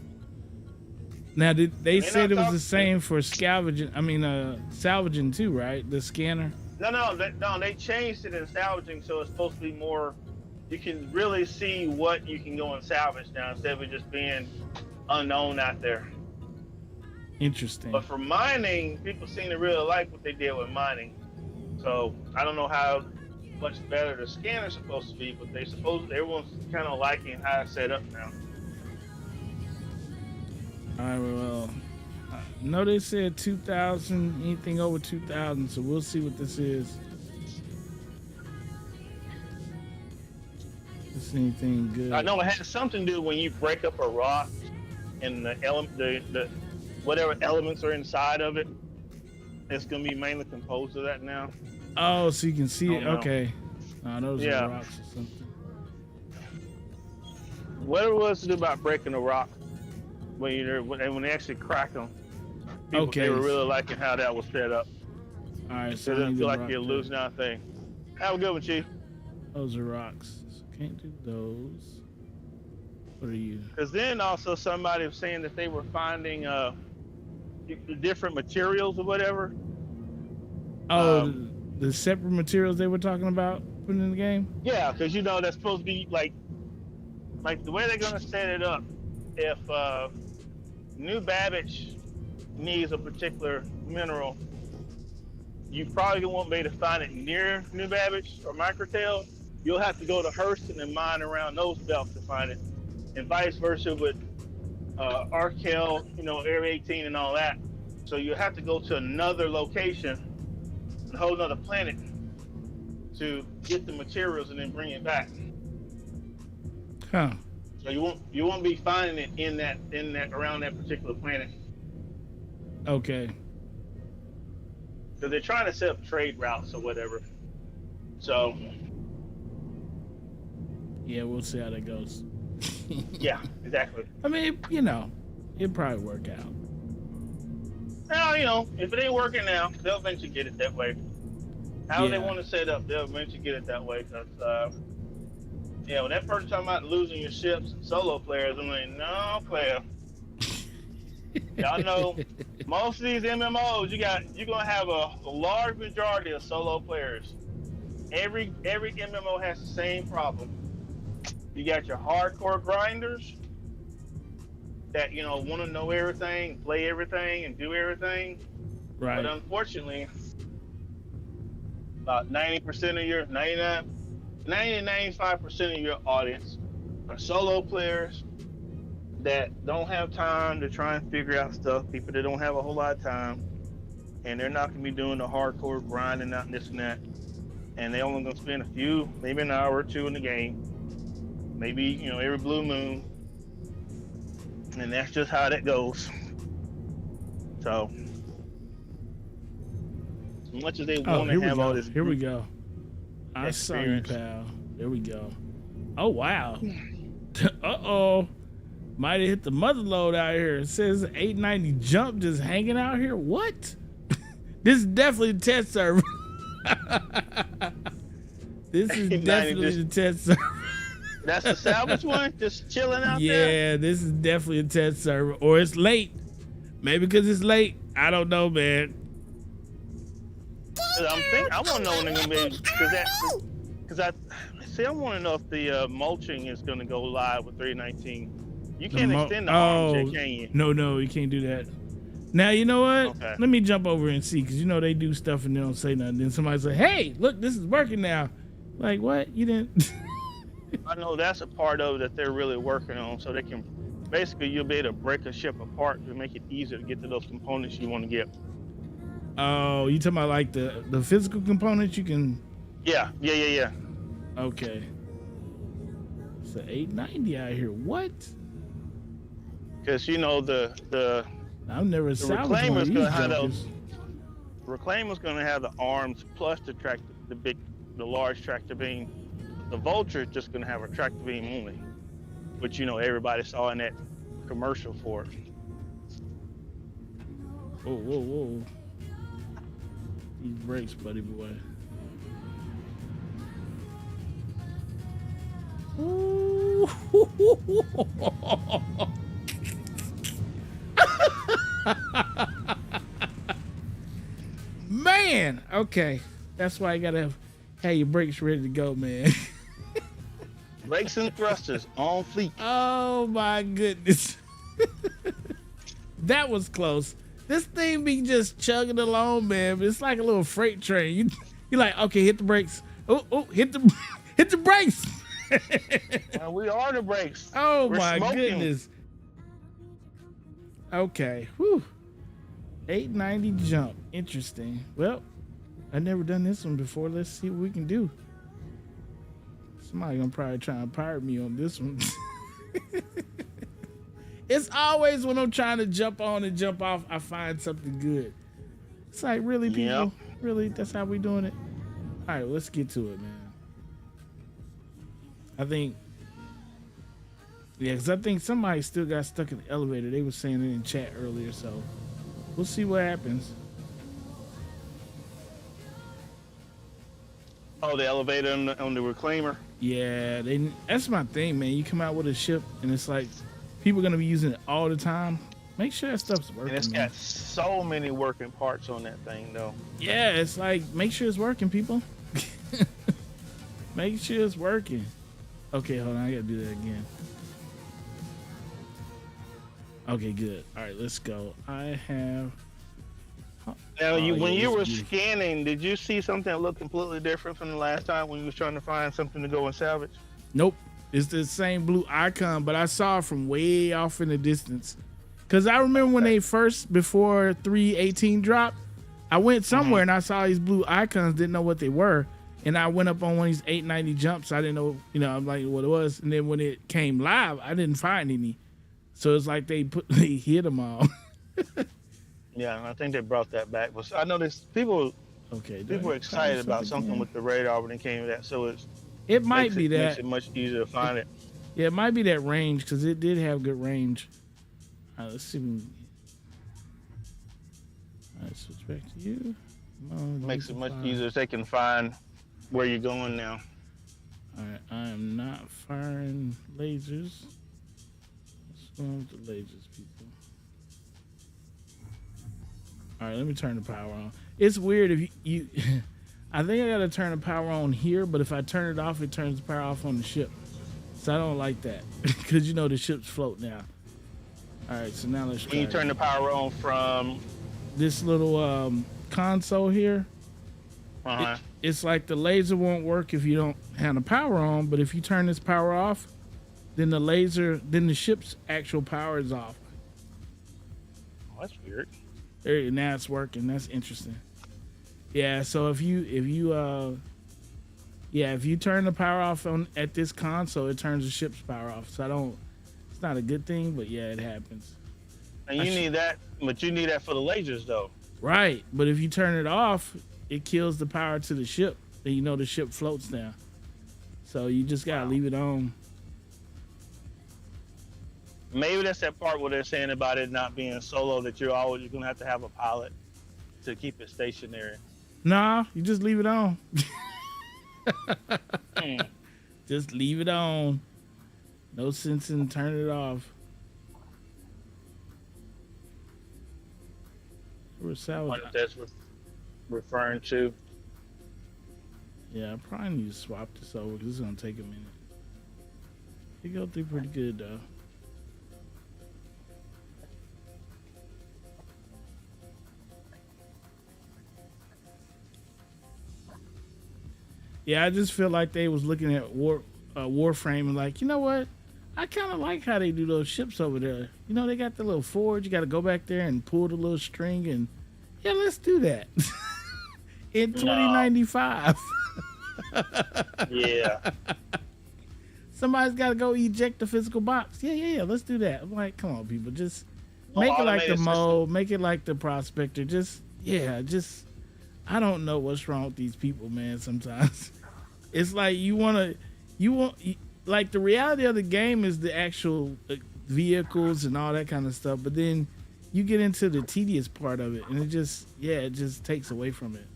Now, they said it was the talking- same for scavenging. I mean, salvaging too, right? The scanner. No, they changed it in salvaging, so it's supposed to be more. You can really see what you can go and salvage now instead of it just being unknown out there. Interesting. But for mining, people seem to really like what they did with mining. So I don't know how much better the scanner's supposed to be, but everyone's kind of liking how it's set up now. All right, well, no, they said 2,000, anything over 2,000, so we'll see what this is. This anything good? I know it has something to do when you break up a rock and the whatever elements are inside of it. It's gonna be mainly composed of that now. Oh, so you can see it. Oh, no. Okay. Those Yeah. are rocks or something. Whatever it was to do about breaking a rock when they actually crack them. People, Okay. They were really liking how that was set up. All right, So so it I doesn't need feel the like rock you're there. losing out thing. Have a good one, Chief. Those are rocks. So can't do those. What are you? Because then also somebody was saying that they were finding different materials or whatever. Oh, the separate materials they were talking about putting in the game? Yeah, because that's supposed to be like the way they're gonna set it up. If New Babbage needs a particular mineral, you probably won't be able to find it near New Babbage or Microtail. You'll have to go to Hurston and mine around those belts to find it, and vice versa with Arkel, Area 18 and all that. So you have to go to another location, a whole other planet, to get the materials and then bring it back. Huh. So you won't be finding it in that around that particular planet. Okay. So they're trying to set up trade routes or whatever. So Yeah, we'll see how that goes. yeah, exactly. I mean, it'll probably work out. Now, if it ain't working now, they'll eventually get it that way. How they Yeah. want to set it up, they'll eventually get it that way. Cause when that person talking about losing your ships and solo players, I'm like, no, player. Y'all know most of these MMOs, you're gonna have a large majority of solo players. Every MMO has the same problem. You got your hardcore grinders that want to know everything, play everything, and do everything. Right. But unfortunately, about 90% of your 95% of your audience are solo players that don't have time to try and figure out stuff. People that don't have a whole lot of time, and they're not gonna be doing the hardcore grinding out and this and that. And they only gonna spend maybe an hour or two in the game, maybe every blue moon, and that's just how that goes. So, as much as they want to have all this, Here we go. I saw you, experience. pal. There we go. Oh, wow. Uh-oh. Might have hit the mother load out here. It says 890 jump just hanging out here. What? This is definitely the test server. This is 890 definitely the test server. that's the salvage one, just chilling out there. Yeah, this is definitely a test server. Or it's late. Maybe because it's late. I don't know, man. I want to know when they're gonna be because I want to know if the mulching is gonna go live with 319. You can't extend the arms yet, can you? No, you can't do that. Now, you know what? Okay. Let me jump over and see, because they do stuff and they don't say nothing. Then somebody say, hey, look, this is working now. Like, what? You didn't? I know that's a part of it that they're really working on, so they can basically you'll be able to break a ship apart to make it easier to get to those components you want to get. Oh, you talking about like the physical components you can? Yeah. Okay. It's an 890 out here. What? Because the I've never salvaged one Reclaimer's of gonna these have jokers. Reclaimer's gonna have the arms plus the large tractor beam. The Vulture is just gonna have a tractor beam only, which everybody saw in that commercial for it. Whoa. These brakes, buddy boy. Ooh. Man, okay. That's why you gotta have your brakes ready to go, man. Brakes and thrusters on fleek. Oh my goodness. That was close. This thing be just chugging along, man. But it's like a little freight train. You like, okay, hit the brakes. Oh, hit the brakes. We are the brakes. Oh We're my smoking. goodness. Okay. Whew. 890 jump. Interesting. Well, I've never done this one before. Let's see what we can do. Somebody gonna probably try and pirate me on this one. It's always when I'm trying to jump on and jump off, I find something good. It's like, really, people? Yep. Really? That's how we doing it? All right, let's get to it, man. I think, yeah, because I think somebody still got stuck in the elevator. They were saying it in chat earlier, so we'll see what happens. Oh, the elevator on the reclaimer. Yeah, that's my thing, man. You come out with a ship, and it's like people are gonna be using it all the time. Make sure that stuff's working. And it's man. got so many working parts on that thing, though. Yeah, it's like, make sure it's working, people. Make sure it's working. Okay, hold on, I gotta do that again. Okay, good. All right, let's go. I have. Now, when yeah, you were it's beautiful. scanning, did you see something that looked completely different from the last time when you was trying to find something to go and salvage? Nope, it's the same blue icon, but I saw it from way off in the distance. Cause I remember when they first, before 318 dropped, I went somewhere and I saw these blue icons, didn't know what they were, and I went up on one of these 890 jumps. I didn't know, I'm like, what it was, and then when it came live, I didn't find any. So it's like they hit them all. Yeah, I think they brought that back. I noticed people Okay, were excited about something with the radar when it came to that, so it might be makes that. it much easier to find it. Yeah, it might be that range because it did have good range. All right, let's see. All right, switch back to you. Makes it much easier so they can find where you're going now. All right, I am not firing lasers. What's wrong with the lasers, people? All right, let me turn the power on. It's weird if you I think I gotta turn the power on here, but if I turn it off, it turns the power off on the ship. So I don't like that because the ship's float now. All right, so now let's try When you turn the power on from this little console here. It's like the laser won't work if you don't have the power on, but if you turn this power off, then the ship's actual power is off. Oh, that's weird. There, now it's working. That's interesting. Yeah, so if you turn the power off at this console, it turns the ship's power off. So it's not a good thing, but yeah, it happens. And you need that for the lasers, though. Right, but if you turn it off, it kills the power to the ship. Then the ship floats now. So you just gotta leave it on. Maybe that's that part where they're saying about it not being solo, that you're gonna have to have a pilot to keep it stationary. Nah, you just leave it on. Just leave it on. No sense in turning it off. We're I salvage. wonder if that's referring to. Yeah, I probably need to swap this over because it's gonna take a minute. It go through pretty good though. Yeah, I just feel like they was looking at Warframe and like, you know what? I kind of like how they do those ships over there. They got the little forge. You got to go back there and pull the little string, and yeah, let's do that in 2095. Yeah. Somebody's got to go eject the physical box. Yeah, let's do that. I'm like, come on, people, just make it like the mode, make it like the prospector. I don't know what's wrong with these people, man. Sometimes it's like like the reality of the game is the actual vehicles and all that kind of stuff, but then you get into the tedious part of it, and it just takes away from it.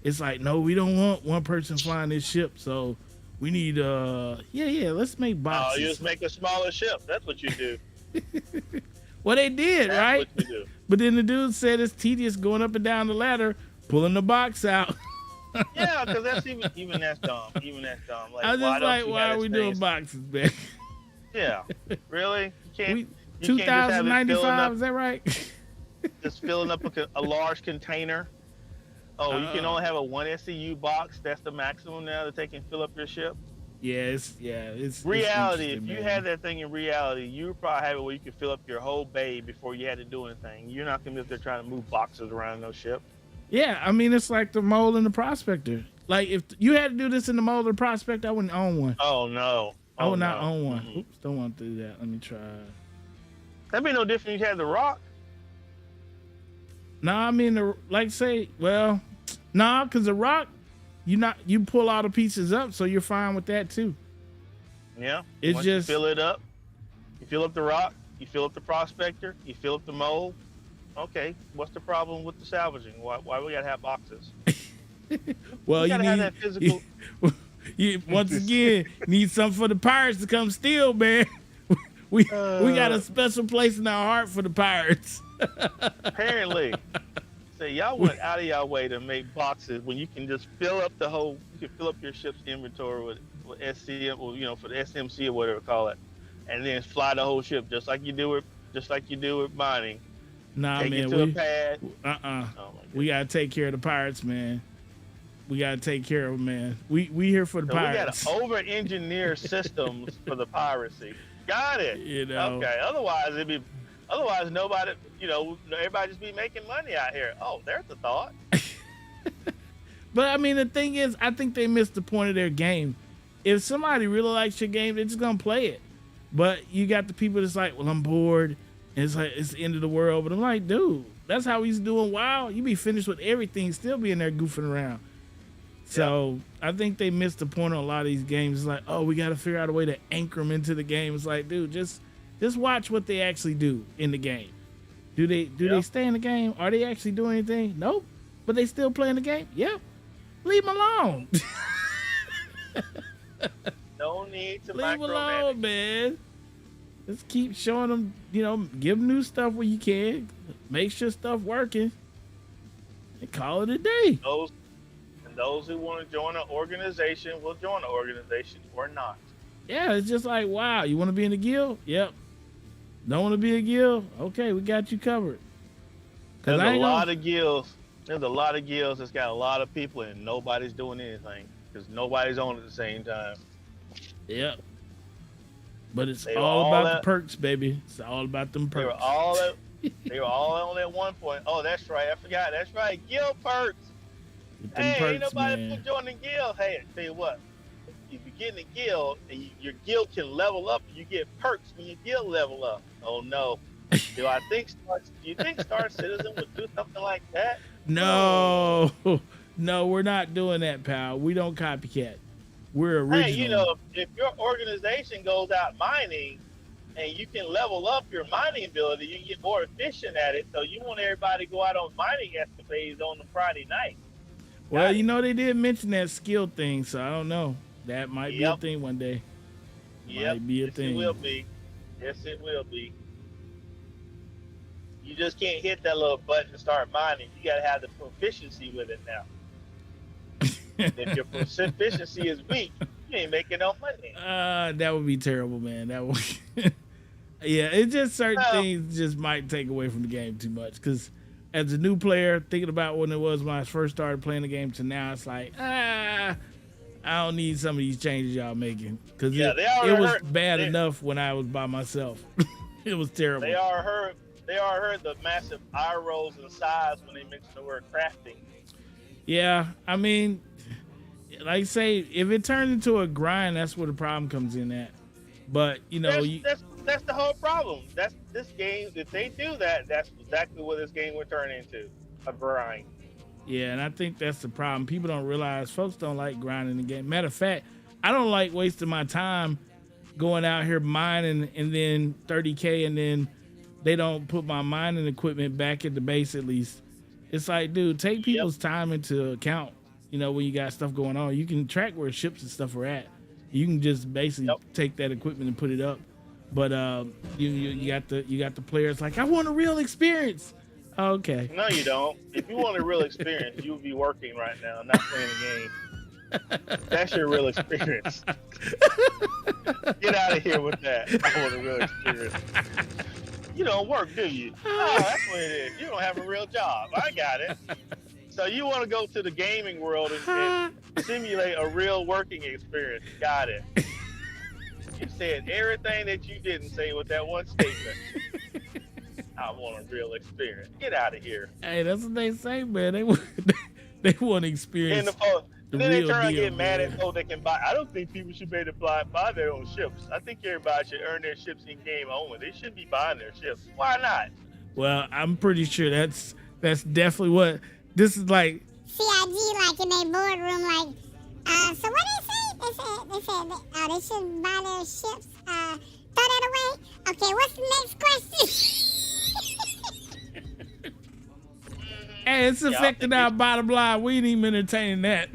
it's like, no, we don't want one person flying this ship, so we need let's make Oh, boxes. you just make a smaller ship. That's what you do. Well, they did, That's right? what you do. But then the dude said it's tedious going up and down the ladder, pulling the box out. Yeah, because that's even that's dumb. Even that's dumb. Like, I was just like, why are we doing things? boxes, man? Yeah, really? You can't. We, You can't just have it filling 2095, up, is that right? just filling up a large container. Oh, you can only have a 1 SCU box. That's the maximum now that they can fill up your ship. It's Reality. If interesting, you man. had that thing in reality, you would probably have it where you could fill up your whole bay before you had to do anything. You're not gonna be up there trying to move boxes around no ship. Yeah, I mean, it's like the mole and the prospector. Like, if you had to do this in the mole or the prospector, I wouldn't own one. Oh no. I would not no. own one. Mm-mm. Oops, don't want to do that. Let me try. That'd be no different if you had the rock. Nah, I mean, because the rock, you pull all the pieces up, so you're fine with that too. Yeah. It's Once just- you fill it up. You fill up the rock. You fill up the prospector. You fill up the mold. Okay. What's the problem with the salvaging? Why we gotta have boxes? Well, You you gotta have need that physical. you once again need something for the pirates to come steal, man. We got a special place in our heart for the pirates. Apparently. So y'all went out of y'all way to make boxes when you can just fill up you can fill up your ship's inventory with SCM, or for the SMC or whatever call it, and then fly the whole ship just like you do with mining. Nah, Take man, it to a pad. Oh my We we gotta take care of the pirates, man. We gotta take care of them, man. We here for the pirates. gotta over-engineer systems for the piracy. Got it. You know. Okay. Otherwise nobody. Everybody just be making money out here. Oh, there's the thought. But I mean, the thing is, I think they missed the point of their game. If somebody really likes your game, they're just gonna play it. But you got the people that's like, well, I'm bored, and it's like it's the end of the world. But I'm like, dude, that's how he's doing. WoW, you be finished with everything, still be in there goofing around. So I think they missed the point on a lot of these games. It's like, oh, we got to figure out a way to anchor them into the game. It's like, dude, just watch what they actually do in the game. Do they stay in the game? Are they actually doing anything? Nope. But they still playing the game? Yep. Leave them alone. No need to Leave them micromanage. alone, man. Just keep showing them, give them new stuff when you can. Make sure stuff working. And call it a day. Those who want to join an organization will join an organization or not. Yeah, it's just like, wow, you want to be in the guild? Yep. Don't want to be a guild? Okay, we got you covered. There's a lot of guilds. There's a lot of guilds that's got a lot of people and nobody's doing anything because nobody's on at the same time. Yep. But it's They were all all about at- the perks, baby. It's all about them They were perks. all on at one point. Oh, that's right. I forgot. That's right. Guild perks. With them Hey, perks, ain't nobody man. joining guild. Hey, I tell you what. If you get in a guild and your guild can level up, you get perks when your guild level up. Oh no. Do you think Star Citizen would do something like that? No. No, we're not doing that, pal. We don't copycat. We're original. Hey, if your organization goes out mining and you can level up your mining ability, you can get more efficient at it. So you want everybody to go out on mining escapades on the Friday night. Well, they did mention that skill thing, so I don't know. That might be a thing one day. Might be a Yes, thing. it will be. Yes, it will be. You just can't hit that little button and start mining. You got to have the proficiency with it now. If your proficiency is weak, you ain't making no money. That would be terrible, man. That would. Yeah, it's just certain things just might take away from the game too much. Because as a new player, thinking about when it was when I first started playing the game to now, it's like, I don't need some of these changes y'all making. Because it was bad enough when I was by myself. It was terrible. They all heard the massive eye rolls and sighs when they mentioned the word crafting. Yeah, I mean, like I say, if it turns into a grind, that's where the problem comes in at. But That's the whole problem. That's this game. If they do that, that's exactly what this game would turn into, a grind. Yeah, and I think that's the problem. People don't realize folks don't like grinding the game. Matter of fact, I don't like wasting my time going out here mining and then 30K and then they don't put my mining equipment back at the base at least. It's like, dude, take people's time into account. You know, when you got stuff going on, you can track where ships and stuff are at. You can just basically take that equipment and put it up. But you got the players like, I want a real experience. Okay. No, you don't. If you want a real experience, you would be working right now, not playing a game. That's your real experience. Get out of here with that. I want a real experience. You don't work, do you? Oh, that's what it is. You don't have a real job. I got it. So you want to go to the gaming world and simulate a real working experience. Got it. You said everything that you didn't say with that one statement. I want a real experience. Get out of here. Hey, that's what they say, man. They want to experience. And then they turn and get mad at folks that can buy. I don't think people should be able to buy their own ships. I think everybody should earn their ships in game only. They shouldn't be buying their ships. Why not? Well, I'm pretty sure that's definitely what this is like. CIG like in their boardroom, like, so what they say? They said they should buy their ships. Throw that away. Okay, what's the next question? Hey, it's affecting our bottom line. We ain't even entertaining that.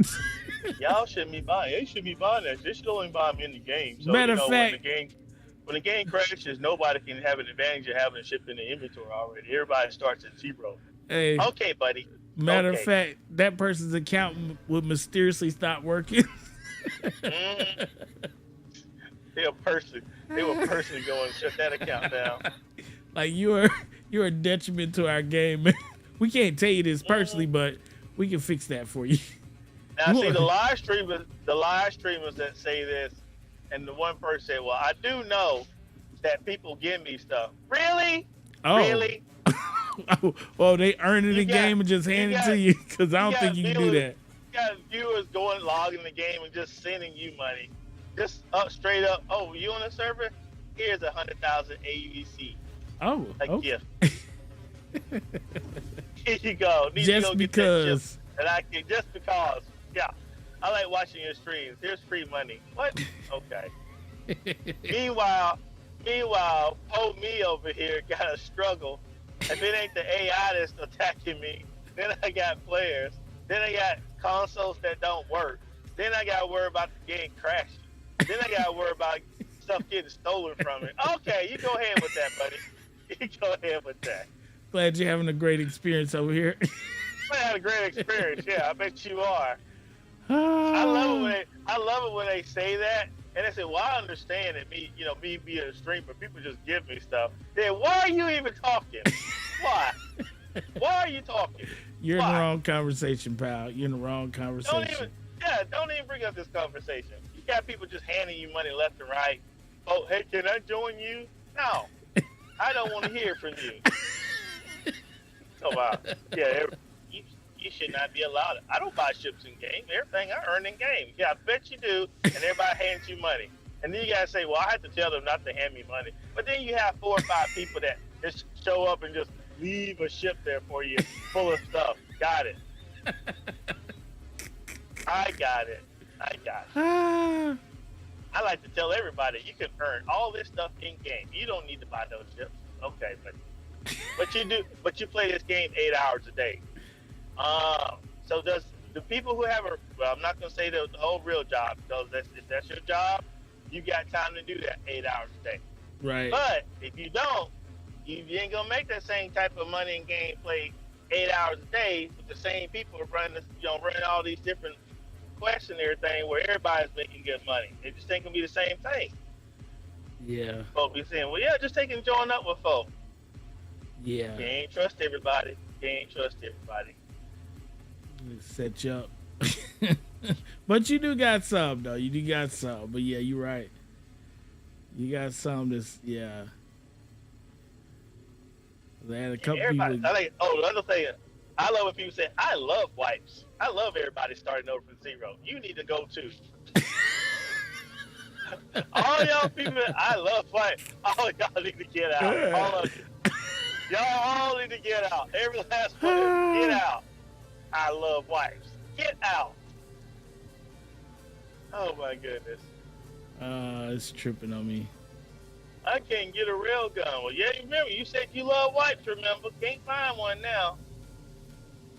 Y'all shouldn't be buying. They should be buying that. They should only buy them in the game. So, Matter of fact, when the game crashes, nobody can have an advantage of having a ship in the inventory already. Everybody starts at 0. Hey, okay, buddy. Matter of fact, that person's account would mysteriously stop working. Mm-hmm. They were personally going to shut that account down. Like you're a detriment to our game. We can't tell you this personally, but we can fix that for you. Now, see, the live streamers that say this, and the one person said, well, I do know that people give me stuff. Really? Oh. Really? Oh, they earn it in the game and just hand it to you? Because I don't think you can do that. You got viewers going, logging the game and just sending you money. Just up, straight up, oh, you on the server? Here's 100,000 AUEC. Oh, a okay. gift. Here you go. Just because. And I can, just because. Yeah. I like watching your streams. Here's free money. What? Okay. Meanwhile, me over here got to struggle. If it ain't the AI that's attacking me, then I got players. Then I got consoles that don't work. Then I got to worry about the game crashing. Then I got to worry about stuff getting stolen from it. Okay, you go ahead with that, buddy. You go ahead with that. Glad you're having a great experience over here. I had a great experience. Yeah, I bet you are. I love it when they say that, and they say, "Well, I understand that me being a streamer, people just give me stuff." Then why are you even talking? Why? Why are you talking? You're in the wrong conversation, pal. You're in the wrong conversation. Don't even bring up this conversation. You got people just handing you money left and right. Oh, hey, can I join you? No, I don't want to hear from you. So, yeah, you should not be allowed. I don't buy ships in game. Everything I earn in game. Yeah, I bet you do. And everybody hands you money. And then you got to say, well, I have to tell them not to hand me money. But then you have 4 or 5 people that just show up and just leave a ship there for you full of stuff. Got it. I got it. I like to tell everybody you can earn all this stuff in game. You don't need to buy those ships. Okay, but you do. But you play this game 8 hours a day. So does the people who have well, I'm not gonna say the whole real job, because if that's your job, you got time to do that 8 hours a day. Right. But if you don't, you ain't gonna make that same type of money in game play 8 hours a day with the same people running all these different quests and everything where everybody's making good money. It just ain't gonna be the same thing. Yeah. Folks be saying, well, yeah, just take and join up with folks. Yeah. You ain't trust everybody. Set you up. But you do got some, though. You do got some. But yeah, you're right. You got some that's, yeah. They had a couple people. The other thing, I love when people say, I love wipes. I love everybody starting over from 0. You need to go too. All y'all people, I love wipes. All y'all need to get out. All of you. Y'all all need to get out. Every last one, get out. I love wipes. Get out. Oh my goodness. It's tripping on me. I can't get a rail gun. Well, yeah, remember, you said you love wipes, remember? Can't find one now.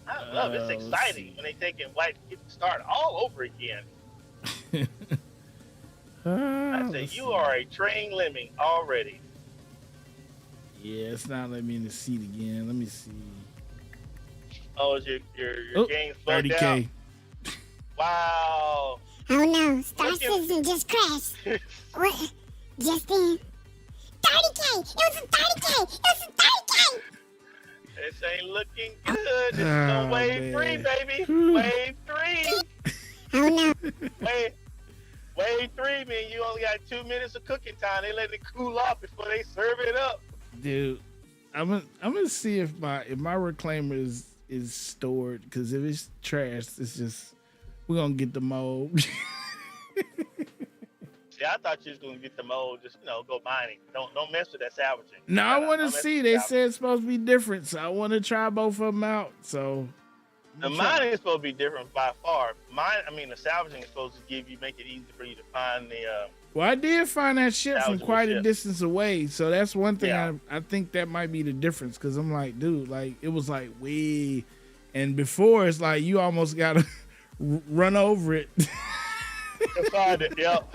I love it. It's exciting when they take it white get to start all over again. I say you are a trained lemming already. Yeah, it's not letting me in the seat again. Let me see. Oh, is your game slowed 30K. down? Wow. Oh no, StarCitizen just crashed. What? Just in. 30K! It was a 30K! It was a 30K! This ain't looking good. This is on wave 3, baby. Wave 3. Oh no. Wave 3, man. You only got 2 minutes of cooking time. They let it cool off before they serve it up. Dude, I'm gonna see if my reclaimer is stored, because if it's trash, it's just we're gonna get the mold. See, I thought you was gonna get the mold, just go mining. Don't mess with that salvaging. No, I want to see. They said it's supposed to be different, so I want to try both of them out. So the mining is supposed to be different by far. The salvaging is supposed to make it easy for you to find the. Well, I did find that ship from quite a distance away, so that's one thing. Yeah. I think that might be the difference, because I'm like, dude, like it was like way, and before it's like you almost gotta run over it. To find it, yep.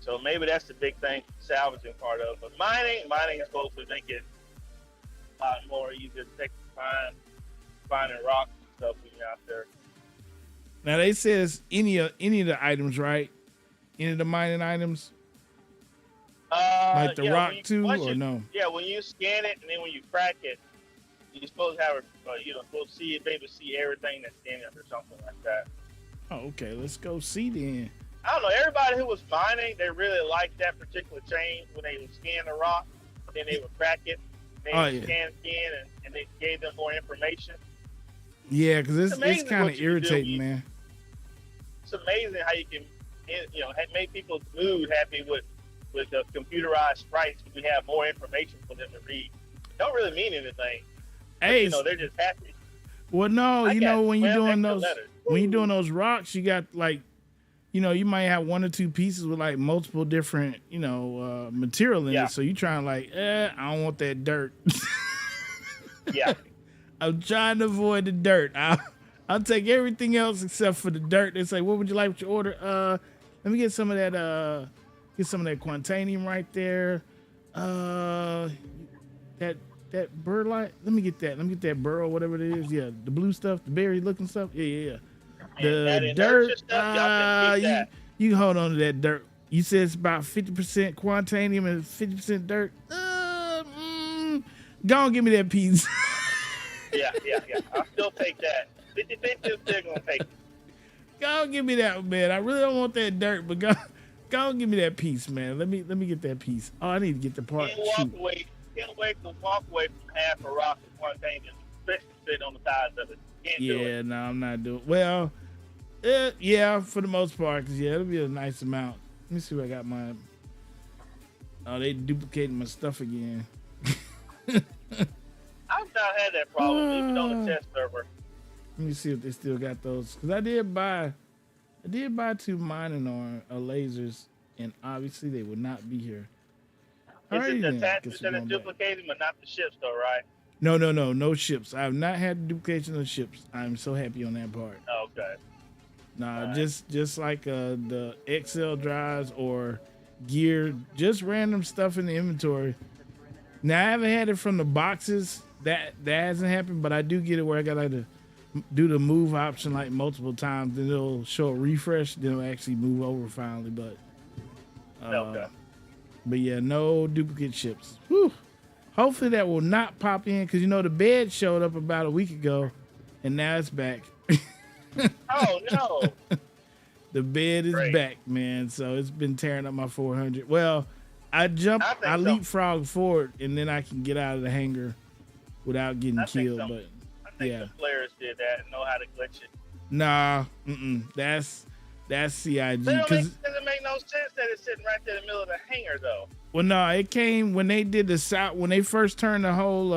So maybe that's the big thing, salvaging part of it. But mining is supposed to make it a lot more easier to finding rocks and stuff when you're out there. Now they says any of the items, right? Any of the mining items, like the rock too, or no? Yeah, when you scan it and then when you crack it, you're supposed to have supposed to see it, maybe see everything that's in it or something like that. Oh, okay. Let's go see then. I don't know. Everybody who was mining, they really liked that particular chain when they would scan the rock, then they would crack it, they would scan it again, and they gave them more information. Yeah, because it's kind of irritating, man. It's amazing how you can, make people's mood happy with the computerized sprites. We have more information for them to read. Don't really mean anything. Hey, but, they're just happy. Well, no, when you're doing those rocks, you got like, you might have one or two pieces with like multiple different, material in it. So you trying like, I don't want that dirt. Yeah. I'm trying to avoid the dirt. I'll take everything else except for the dirt. They say, what would you like with your order? Let me get some of that quantanium right there. That bird light. Let me get that. Let me get that burrow, whatever it is. Yeah, the blue stuff, the berry looking stuff. Yeah. The dirt. You can hold on to that dirt. You said it's about 50% quantanium and 50% dirt. Go on, give me that piece. Yeah. I'll still take that. 50-50 is still gonna take it. Go on, give me that, man. I really don't want that dirt, but go on, give me that piece, man. Let me get that piece. Oh, I need to get the part. Can't walk away from half a rock of quantanium, especially sitting on the sides of it. Can't do it. No, I'm not doing well. Yeah, for the most part, because it'll be a nice amount. Let me see what I got mine. Oh, they duplicating my stuff again. I've not had that problem, even on the test server. Let me see if they still got those, because I did buy 2 mining lasers, and obviously they would not be here. Is it the attachments that are duplicated, but not the ships, though, right? No ships. I have not had duplication of ships. I'm so happy on that part. Okay. Nah, just like the Excel drives or gear, just random stuff in the inventory. Now I haven't had it from the boxes. That hasn't happened, but I do get it where I gotta do the move option like multiple times. Then it'll show a refresh. Then it'll actually move over finally. But Okay. But yeah, no duplicate ships. Whew. Hopefully that will not pop in, because the bed showed up about a week ago, and now it's back. Oh no! The bed is back, man. So it's been tearing up my 400. Well, I leapfrog forward, and then I can get out of the hangar without getting killed. But I think the players did that and know how to glitch it. Nah, that's CIG. It doesn't make no sense that it's sitting right there in the middle of the hangar, though. Well, no, it came when they did when they first turned the whole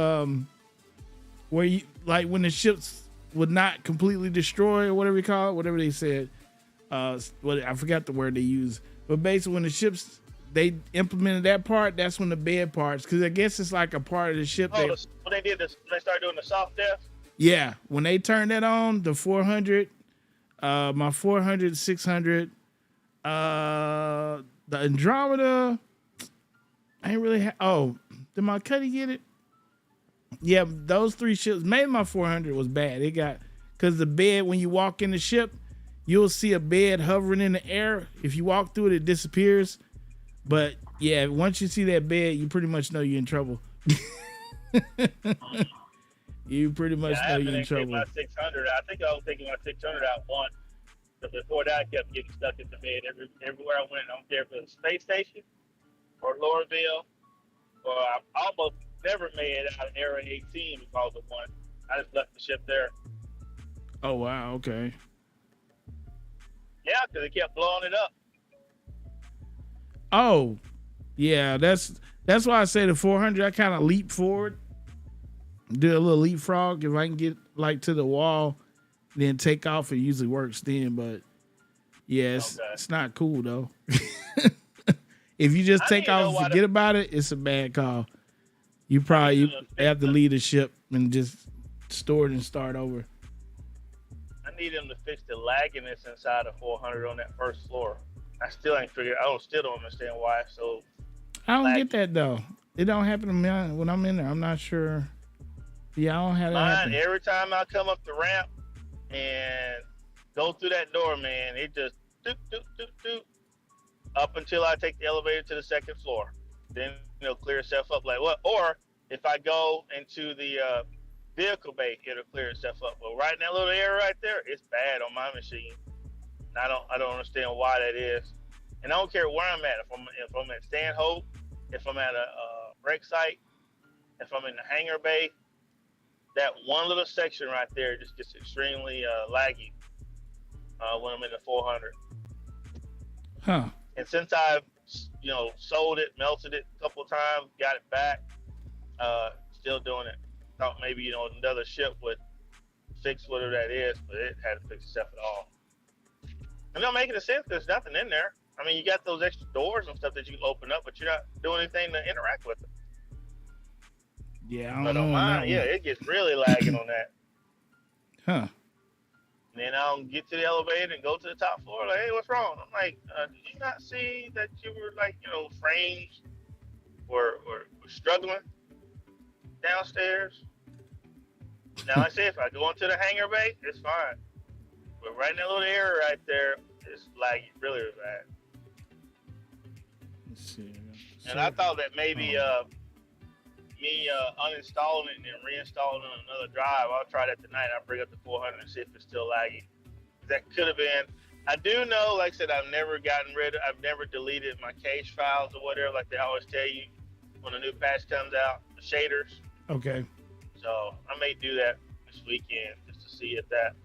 where you when the ships would not completely destroy or whatever you call it, whatever they said. I forgot the word they used, but basically when the ships they implemented that part, that's when the bed parts, because I guess it's like a part of the ship. When they did this, when they started doing the soft death. Yeah, when they turned that on, the 400, my 400, 600, the Andromeda, I ain't really oh, did my Cuddy get it? Yeah, those 3 ships, maybe my 400 was bad. It got, because the bed, when you walk in the ship, you'll see a bed hovering in the air. If you walk through it, it disappears. But yeah, once you see that bed, you pretty much know you're in trouble. You pretty much know you're in trouble. My 600, I think I was taking my 600 out once. But before that, I kept getting stuck in the bed everywhere I went. I don't care if it was space station or Loriville, or I almost never made it out of Area 18 because of one. I just left the ship there. Oh wow, okay. Yeah, because it kept blowing it up. Oh, yeah, that's why I say the 400. I kind of leap forward, do a little leapfrog. If I can get like to the wall, then take off. It usually works then. But yeah, it's not cool though. If you just take off and forget about it, it's a bad call. You probably have to leave the ship and just store it and start over. I need them to fix the lagginess inside of 400 on that first floor. I still ain't figured. Still don't understand why it's so. I don't laggy. get that though. It don't happen to me when I'm in there. I'm not sure. Yeah, I don't have that happen. Every time I come up the ramp and go through that door, man, it just doop, doop, doop, doop, up until I take the elevator to the second floor. Then it'll clear itself up like what? Or if I go into the vehicle bay, it'll clear itself up. But right in that little area right there, it's bad on my machine. And I don't understand why that is. And I don't care where I'm at. If I'm at Stanhope, if I'm at a wreck site, if I'm in the hangar bay, that one little section right there just gets extremely laggy when I'm in the 400. Huh. And since I've sold it, melted it a couple of times, got it back, still doing it. Thought maybe another ship would fix whatever that is, but it hadn't fixed itself at all. And not making sense. There's nothing in there. I mean, you got those extra doors and stuff that you can open up, but you're not doing anything to interact with it. Yeah, I don't but know. On mine, yeah, it gets really lagging on that. Huh. And then I'll get to the elevator and go to the top floor. Like, hey, what's wrong? I'm like, did you not see that you were like, frames were struggling downstairs? Now I say if I go into the hangar bay, it's fine. But right in that little area right there, it's laggy, really bad. Let's see. And I thought that maybe me uninstalling it and then reinstalling it on another drive, I'll try that tonight. I'll bring up the 400 and see if it's still laggy. That could have been. I do know, like I said, I've never deleted my cache files or whatever, like they always tell you when a new patch comes out, the shaders. Okay. So I may do that this weekend just to see if that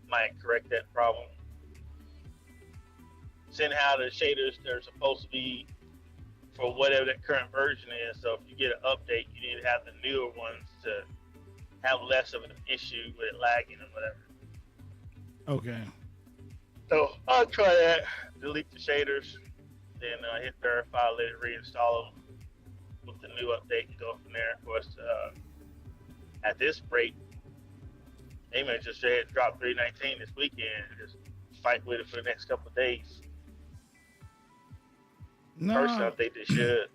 might correct that problem. Seeing how the shaders they're supposed to be for whatever that current version is. So if you get an update, you need to have the newer ones to have less of an issue with it lagging or whatever. Okay. So I'll try that. Delete the shaders, then hit verify, let it reinstall them with the new update and go from there. Of course, at this rate, they may just say drop 319 this weekend and just fight with it for the next couple of days. No. Personally, I think they should.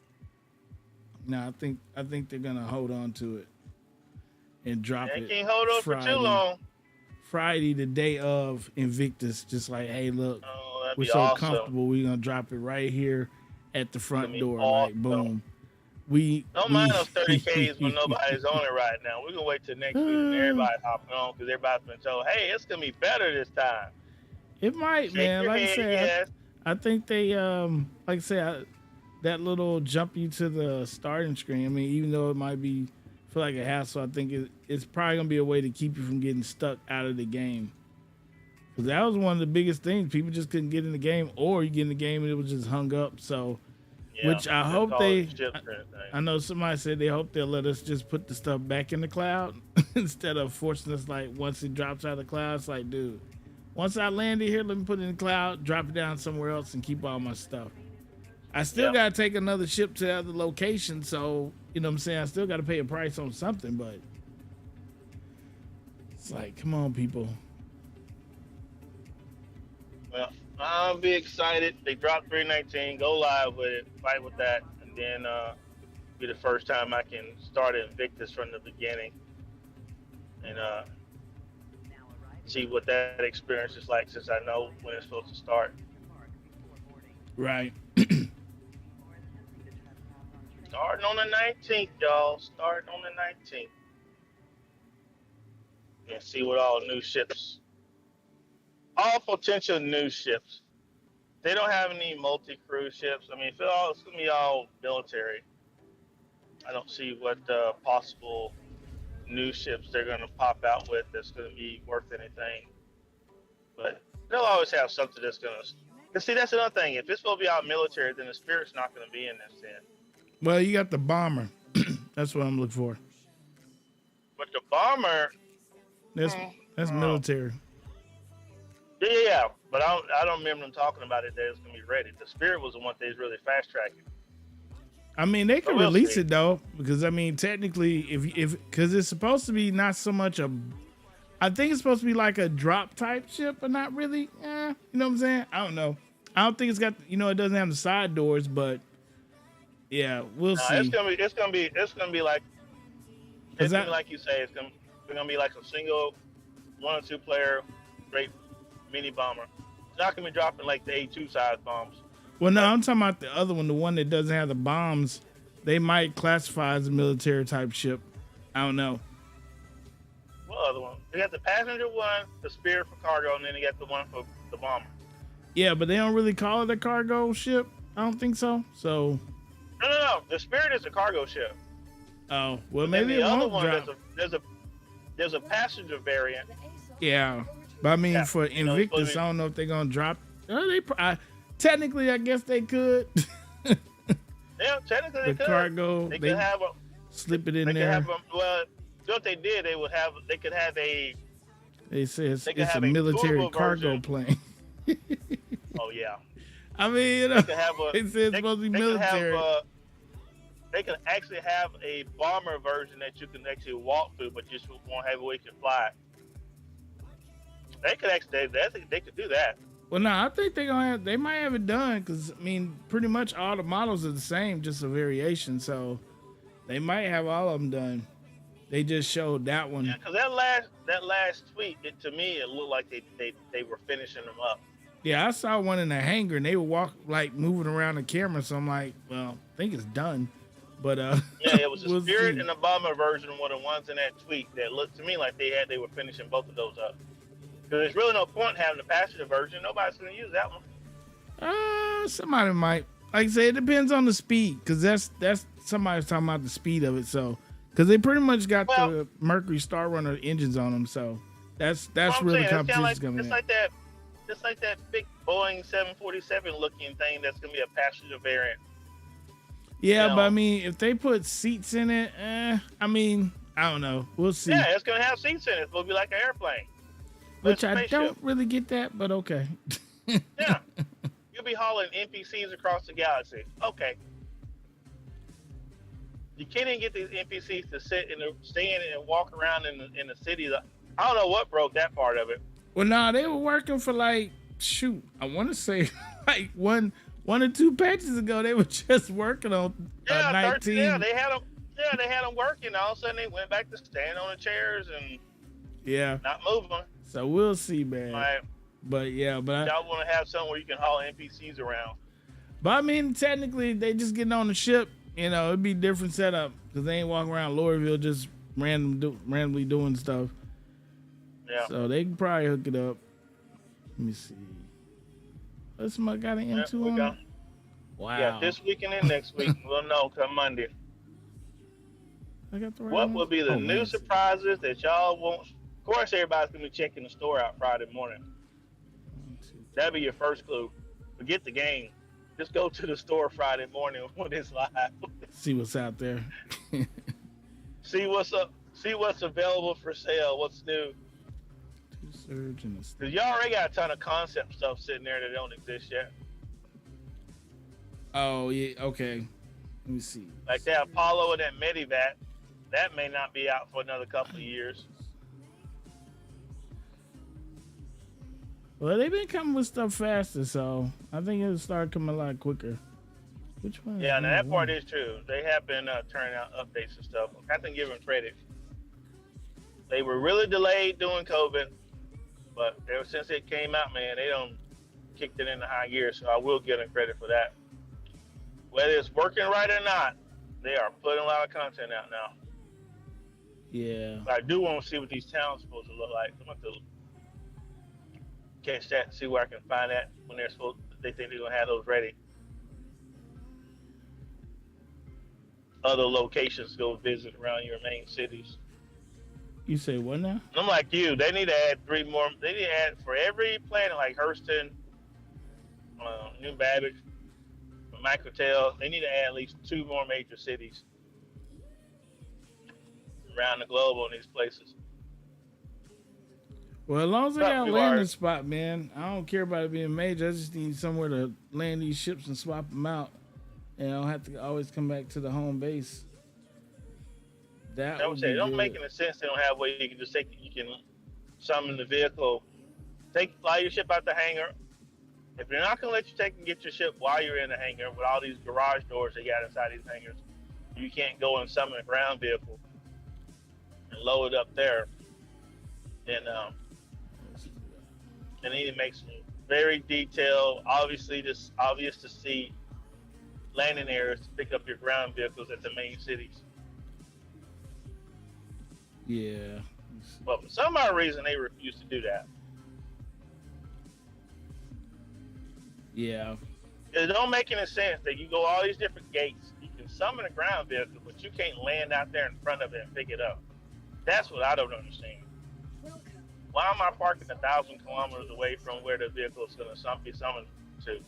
No, I think they're gonna hold on to it and drop it. They can't hold on Friday. for too long. Friday, the day of Invictus, just like, hey, look, we're so awesome. Comfortable. We're gonna drop it right here at the front door. Awesome. Like, boom. Don't mind those 30Ks when nobody's on it right now. We're gonna wait till next week and everybody's hopping on because everybody's been told, hey, it's gonna be better this time. It might, Shake man. your Like head, I said, yes. I think they like I said, that little jump you to the starting screen. I mean, even though it might feel like a hassle, I think it's probably gonna be a way to keep you from getting stuck out of the game. Because that was one of the biggest things. People just couldn't get in the game, or you get in the game and it was just hung up. So, Yeah, which I hope I know somebody said they hope they'll let us just put the stuff back in the cloud instead of forcing us, like, once it drops out of the cloud, it's like, dude, once I landed here, let me put it in the cloud, drop it down somewhere else, and keep all my stuff. I still got to take another ship to the other location, so, you know what I'm saying? I still got to pay a price on something, but It's like, come on, people. Well, I'll be excited. They dropped 319. Go live with it. Fight with that, and then be the first time I can start Invictus from the beginning, and see what that experience is like. Since I know when it's supposed to start. Right. Starting on the 19th, y'all. Starting on the 19th. And see what all new ships. All potential new ships. They don't have any multi-cruise ships. I mean, it's going to be all military. I don't see what possible new ships they're going to pop out with that's going to be worth anything. But they'll always have something that's going to... Because, see, that's another thing. If it's supposed to be all military, then the Spirit's not going to be in this then. Well, you got the bomber. That's what I'm looking for. But the bomber... That's military. Yeah. But I don't remember them talking about it that it's going to be ready. The Spirit was the one that is really fast-tracking. I mean, they could we'll release see. it, though. Because, I mean, technically, because it's supposed to be not so much a... I think it's supposed to be like a drop-type ship, but not really. You know what I'm saying? I don't know. I don't think it's got... it doesn't have the side doors, but... Yeah, we'll see. It's gonna be like like you say, it's gonna be like a single 1 or 2 player great mini bomber. It's not gonna be dropping like the A2 size bombs. Well, no, I'm talking about the other one, the one that doesn't have the bombs. They might classify as a military type ship. I don't know. What other one? They got the passenger one, the Spirit for cargo, and then they got the one for the bomber. Yeah, but they don't really call it a cargo ship. I don't think so. So. No. The Spirit is a cargo ship. Oh, well, And maybe the it other won't one drop. there's a passenger variant. Yeah, but I mean, for Invictus, I don't know if they're gonna drop. Technically, I guess they could. Yeah, technically they The could. cargo, They they could have slip it in they could there. have well, what they did, they could have a. They say it's they could a have a military portable cargo version. plane. Oh yeah. I mean, They could have a. it says it's supposed to be military. They could actually have a bomber version that you can actually walk through, but just won't have a way to fly. They could actually. They could do that. Well, no, I think they might have it done because I mean, pretty much all the models are the same, just a variation. So they might have all of them done. They just showed that one. Yeah, because that last tweet, to me, it looked like they were finishing them up. Yeah, I saw one in the hangar and they were moving around the camera. So I'm like, well, I think it's done. But Yeah, it was the we'll Spirit see. and the bomber version were the ones in that tweet that looked to me like they were finishing both of those up. Because there's really no point having the passenger version. Nobody's going to use that one. Somebody might. Like I say, it depends on the speed because that's somebody's talking about the speed of it. So because they pretty much got the Mercury Star Runner engines on them, so that's where the competition's coming in. It's like that big Boeing 747 looking thing that's going to be a passenger variant. Yeah, You know? but I mean, if they put seats in it, I mean, I don't know. We'll see. Yeah, it's going to have seats in it. It's going to be like an airplane. Which It's a I spaceship. don't really get that, but okay. Yeah. You'll be hauling NPCs across the galaxy. Okay. You can't even get these NPCs to stay in it and walk around in the city. I don't know what broke that part of it. Well, nah, they were working for I want to say like one or two patches ago. They were just working on 19. They had them working. All of a sudden, they went back to standing on the chairs and not moving. So we'll see, man. Right. But yeah, Y'all want to have something where you can haul NPCs around. But I mean, technically, they just getting on the ship. It'd be different setup because they ain't walking around Loriville just randomly doing stuff. Yeah. So they can probably hook it up. Let me see. This one got an M2 on it? Wow. Yeah, this week and then next week. We'll know come Monday. I got the right What one? will be the new man. surprises that y'all won't? Of course, everybody's going to be checking the store out Friday morning. That'll be your first clue. Forget the game. Just go to the store Friday morning when it's live. See what's out there. See what's up. See what's available for sale. What's new. Surge and Because you already got a ton of concept stuff sitting there that don't exist yet. Oh, yeah. Okay. Let me see. Like that Apollo and that Medivac. That may not be out for another couple of years. Well, they've been coming with stuff faster, so I think it'll start coming a lot quicker. Which one? Yeah, now that part is true. They have been turning out updates and stuff. I have to give them credit. They were really delayed doing COVID, but ever since it came out, man, they don't kicked it into high gear. So I will give them credit for that. Whether it's working right or not, they are putting a lot of content out now. Yeah. But I do want to see what these towns are supposed to look like. I'm going to catch that and see where I can find that when they're supposed. They think they're gonna have those ready. Other locations to go visit around your main cities. You say what now? I'm like you. They need to add 3 more. They need to add for every planet like Hurston, New Babbage, Microtel. They need to add at least 2 more major cities around the globe on these places. Well, as long as I got a landing spot, man, I don't care about it being major. I just need somewhere to land these ships and swap them out, and I don't have to always come back to the home base. That would be it don't good. make any sense. They don't have a way you can just take. You can summon the vehicle, fly your ship out the hangar. If they're not gonna let you take and get your ship while you're in the hangar with all these garage doors they got inside these hangars, you can't go and summon a ground vehicle and load it up there. And they need to make some very detailed, obvious to see landing areas to pick up your ground vehicles at the main cities. Yeah. But for some odd reason, they refuse to do that. Yeah. It don't make any sense that you go all these different gates. You can summon a ground vehicle, but you can't land out there in front of it and pick it up. That's what I don't understand. Why am I parking 1,000 kilometers away from where the vehicle is going to be summoned to?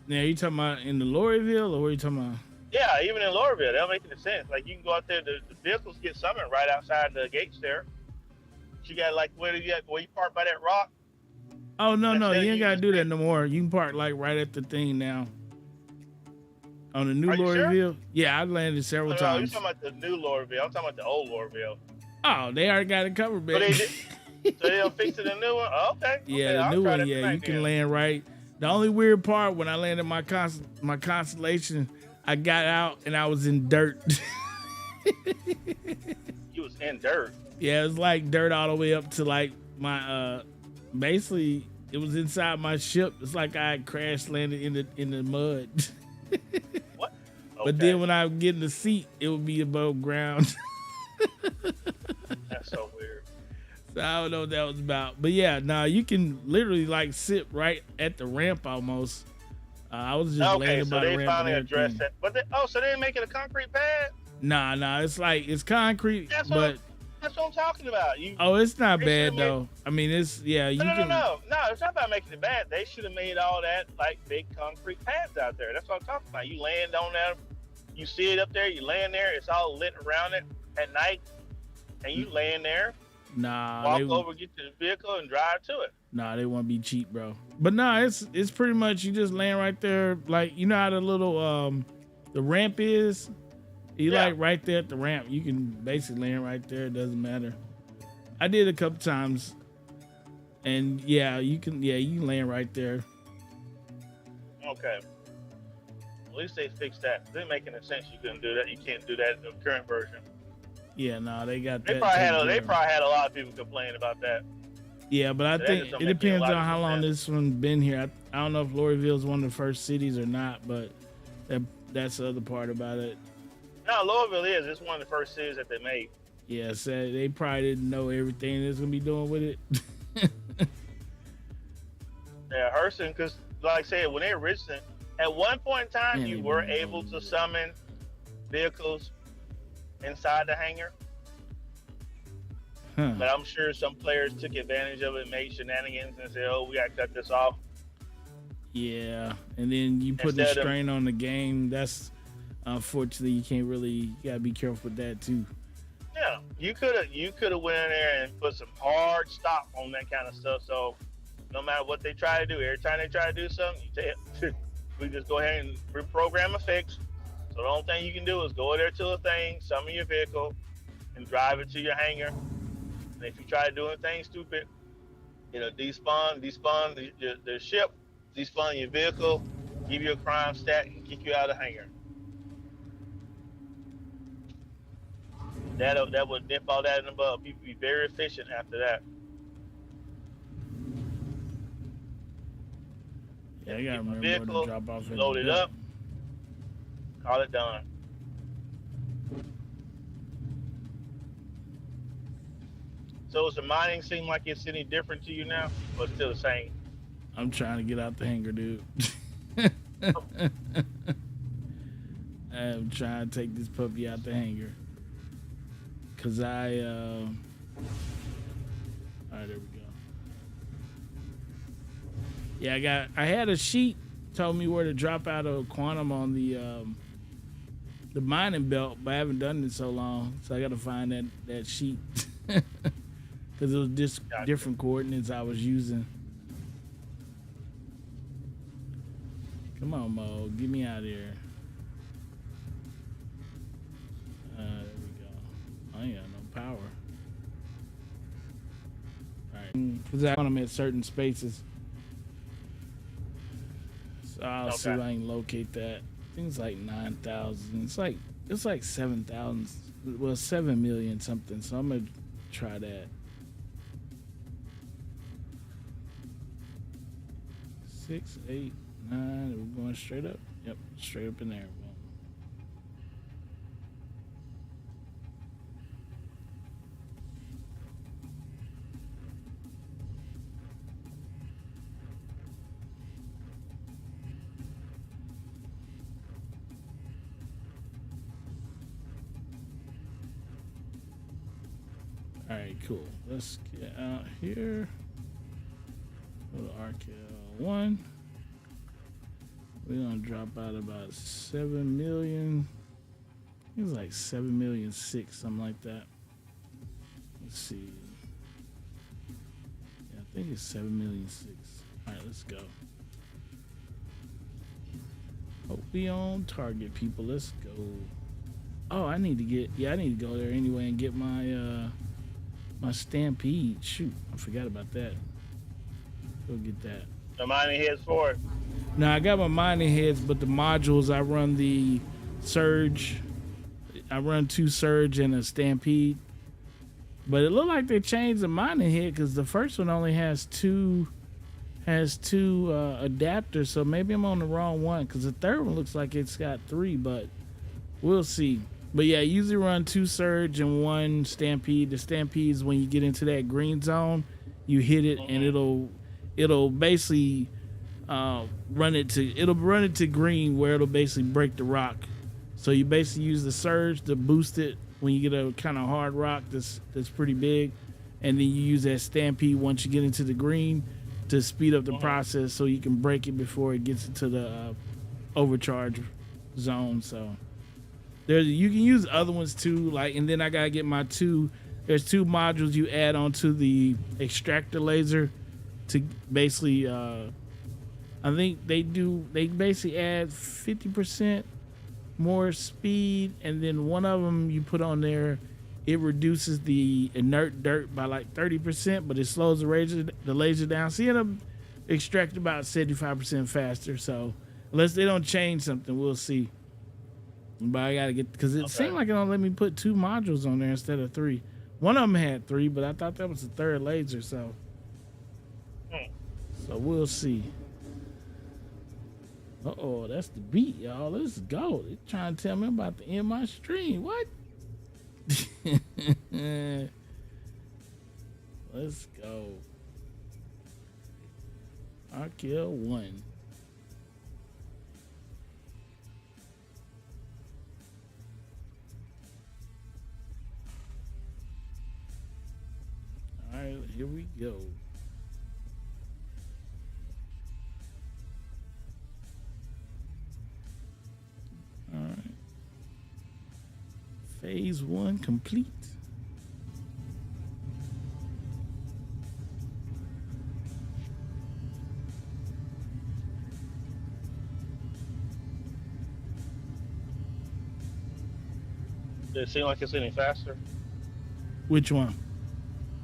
Now, you talking about in the Loriville, or what are you talking about? Yeah, even in Loriville, that don't make any sense. Like, you can go out there, the vehicles get summoned right outside the gates there. You got, like, where you park by that rock? Oh, no, you ain't got to do that no more. You can park, like, right at the thing now. On the new Loriville? Sure? Yeah, I landed several times. You're talking about the new Loriville. I'm talking about the old Loriville. Oh, they already got it covered, baby. So they don't fix it in the new one? Oh, okay. Yeah, the new one, yeah. You can land right. The only weird part, when I landed my Constellation, I got out and I was in dirt. You was in dirt? Yeah, it was like dirt all the way up to like my, basically, it was inside my ship. It's like I had crash landed in the mud. What? Okay. But then when I would get in the seat, it would be above ground. That's so weird. So I don't know what that was about. But yeah, you can literally like sit right at the ramp almost. I was just landing by the ramp. Okay, so they finally addressed that. But so they didn't make it a concrete pad? Nah, it's concrete. That's what I'm talking about. It's not bad though. I mean, it's, yeah. No, it's not about making it bad. They should have made all that like big concrete pads out there. That's what I'm talking about. You land on that, you see it up there, you land there, it's all lit around it at night, and you land there. Walk over, get to the vehicle, and drive to it. Nah, they want to be cheap, bro. But it's pretty much you just land right there, like you know how the little the ramp is. You like right there at the ramp. You can basically land right there. It doesn't matter. I did a couple times, and you can land right there. Okay. At least they fixed that. It didn't make any sense. You couldn't do that. You can't do that in the current version. Yeah, they got that. They probably had a lot of people complain about that. Yeah, but I think it depends on how long this one's been here. I don't know if Loriville is one of the first cities or not, but that's the other part about it. No, Loriville is. It's one of the first cities that they made. Yeah, so they probably didn't know everything that's gonna be doing with it. Yeah, Hurston, because like I said, when they originally, at one point in time, you were able to summon vehicles inside the hangar. But I'm sure some players took advantage of it, made shenanigans, and said, "Oh, we gotta cut this off." Yeah, and then you put the strain on the game. That's unfortunately you gotta be careful with that too. Yeah, you could have went in there and put some hard stop on that kind of stuff. So no matter what they try to do, every time they try to do something, we just go ahead and reprogram a fix. So the only thing you can do is go there to a thing, summon your vehicle, and drive it to your hangar. And if you try to do anything stupid, It'll despawn the ship, despawn your vehicle, give you a crime stat, and kick you out of the hangar. That would nip all that in the bud. People be very efficient after that. Yeah, I gotta Get my remember where to vehicle, drop off. load it up, call it done. So does the mining seem like it's any different to you now, or still the same? I'm trying to get out the hangar, dude. I'm trying to take this puppy out the hangar. Cause all right, there we go. Yeah, I had a sheet told me where to drop out of quantum on the mining belt, but I haven't done it in so long, so I gotta find that sheet. Cause it was just different coordinates I was using. Come on, Mo, get me out of here. There we go. I ain't got no power. Alright. Because I want them at certain spaces. So I'll see if I can locate that. I think it's like 9,000. It's like 7,000. Well, 7 million something. So I'm gonna try that. 6, 8, 9. We're going straight up. Yep, straight up in there. All right, cool. Let's get out here. Go to RKL1. We're gonna drop out about 7 million. It was like 7,000,006, something like that. Let's see. Yeah, I think it's 7,000,006. All right, let's go. Hope we on target, people. Let's go. Oh, I need to go there anyway and get my my stampede. Shoot, I forgot about that. Go get that. The mining heads for it. Now I got my mining heads, but the modules I run the surge. I run 2 surge and a stampede. But it looked like they changed the mining head because the first one only has two adapters. So maybe I'm on the wrong one because the third one looks like it's got 3, but we'll see. But yeah, usually run 2 surge and 1 stampede. The stampede is when you get into that green zone, you hit it and it'll basically run it to green where it'll basically break the rock. So you basically use the surge to boost it when you get a kind of hard rock that's pretty big, and then you use that stampede once you get into the green to speed up the process so you can break it before it gets into the overcharge zone. So you can use other ones too, like, and then I gotta get my 2. There's 2 modules you add onto the extractor laser to basically I think they basically add 50% more speed, and then one of them you put on there, it reduces the inert dirt by like 30%, but it slows the laser down, so you end up extract about 75% faster. So unless they don't change something, we'll see. But I gotta get, because it seemed like it don't let me put 2 modules on there instead of 3. One of them had 3, but I thought that was the 3rd laser. So we'll see. Uh-oh, that's the beat, y'all. Let's go. They're trying to tell me I'm about to end my stream. What? Let's go. I kill 1. All right, here we go. All right. Phase 1 complete. Does it seem like it's any faster? Which one?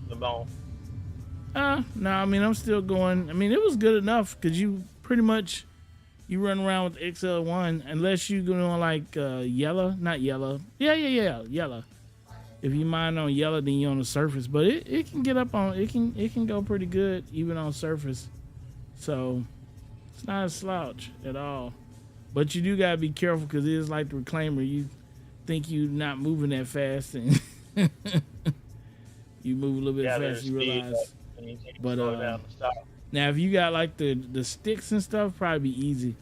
The bone. No, I mean, I'm still going. I mean, it was good enough because you pretty much you run around with XL1 unless you go on like yellow, not yellow. Yeah, yellow. If you mine on yellow, then you're on the surface. But it can get up on it can go pretty good even on surface. So it's not a slouch at all. But you do gotta be careful because it is like the reclaimer. You think you not moving that fast and you move a little bit fast, you realize. But now if you got like the sticks and stuff, probably be easy.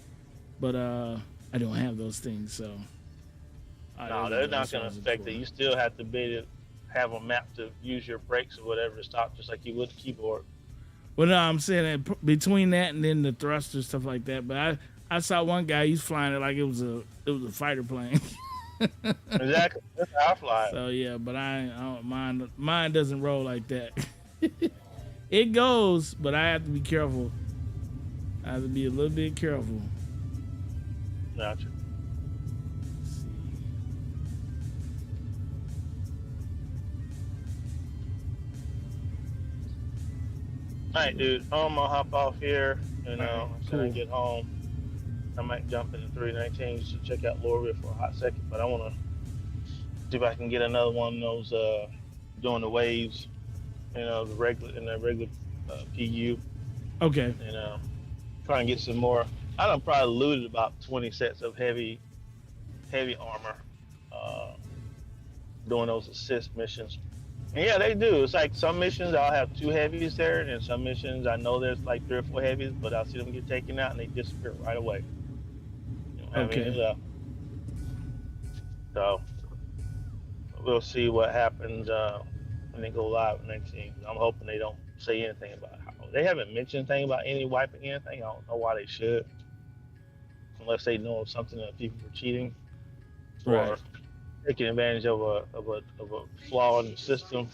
But I don't have those things, so no, they're not gonna affect it. You still have to have a map to use your brakes or whatever to stop, just like you would the keyboard. Well, no, I'm saying that between that and then the thruster stuff like that. But I saw one guy, he's flying it like it was a fighter plane. Exactly, that's how I fly it. So yeah, but I don't, mine doesn't roll like that. It goes, but I have to be careful. I have to be a little bit careful. Gotcha. All right, dude. I'm gonna hop off here, and cool. I get home, I might jump into 319 just to check out Lorville for a hot second. But I want to see if I can get another one of those doing the waves, the regular PU. Okay. And try and get some more. I done probably looted about 20 sets of heavy armor, doing those assist missions. And yeah, they do. It's like some missions I'll have 2 heavies there, and some missions I know there's like 3 or 4 heavies, but I'll see them get taken out and they disappear right away. You don't have any left. So we'll see what happens when they go live next team. I'm hoping they don't say anything about how they haven't mentioned anything about any wiping anything. I don't know why they should, unless they know something that people were cheating or taking advantage of a flaw in the system.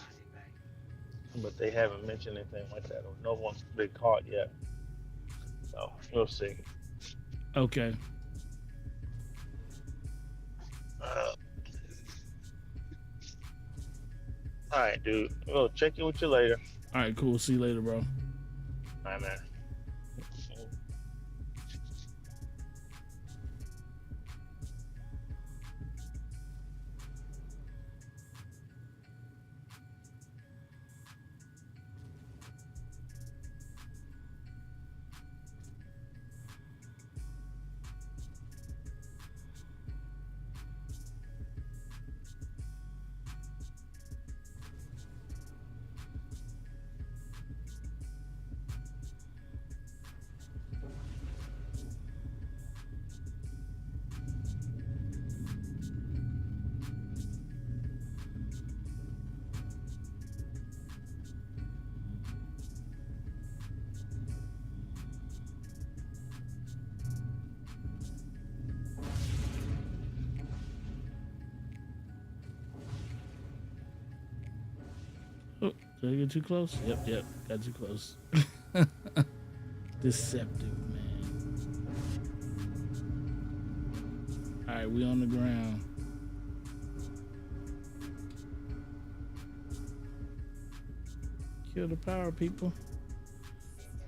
But they haven't mentioned anything like that, or no one's been caught yet. So we'll see. Okay. All right, dude. We'll check in with you later. All right, cool. See you later, bro. All right, man. Did I get too close? Yep, got too close. Deceptive, man. All right, we on the ground. Kill the power, people.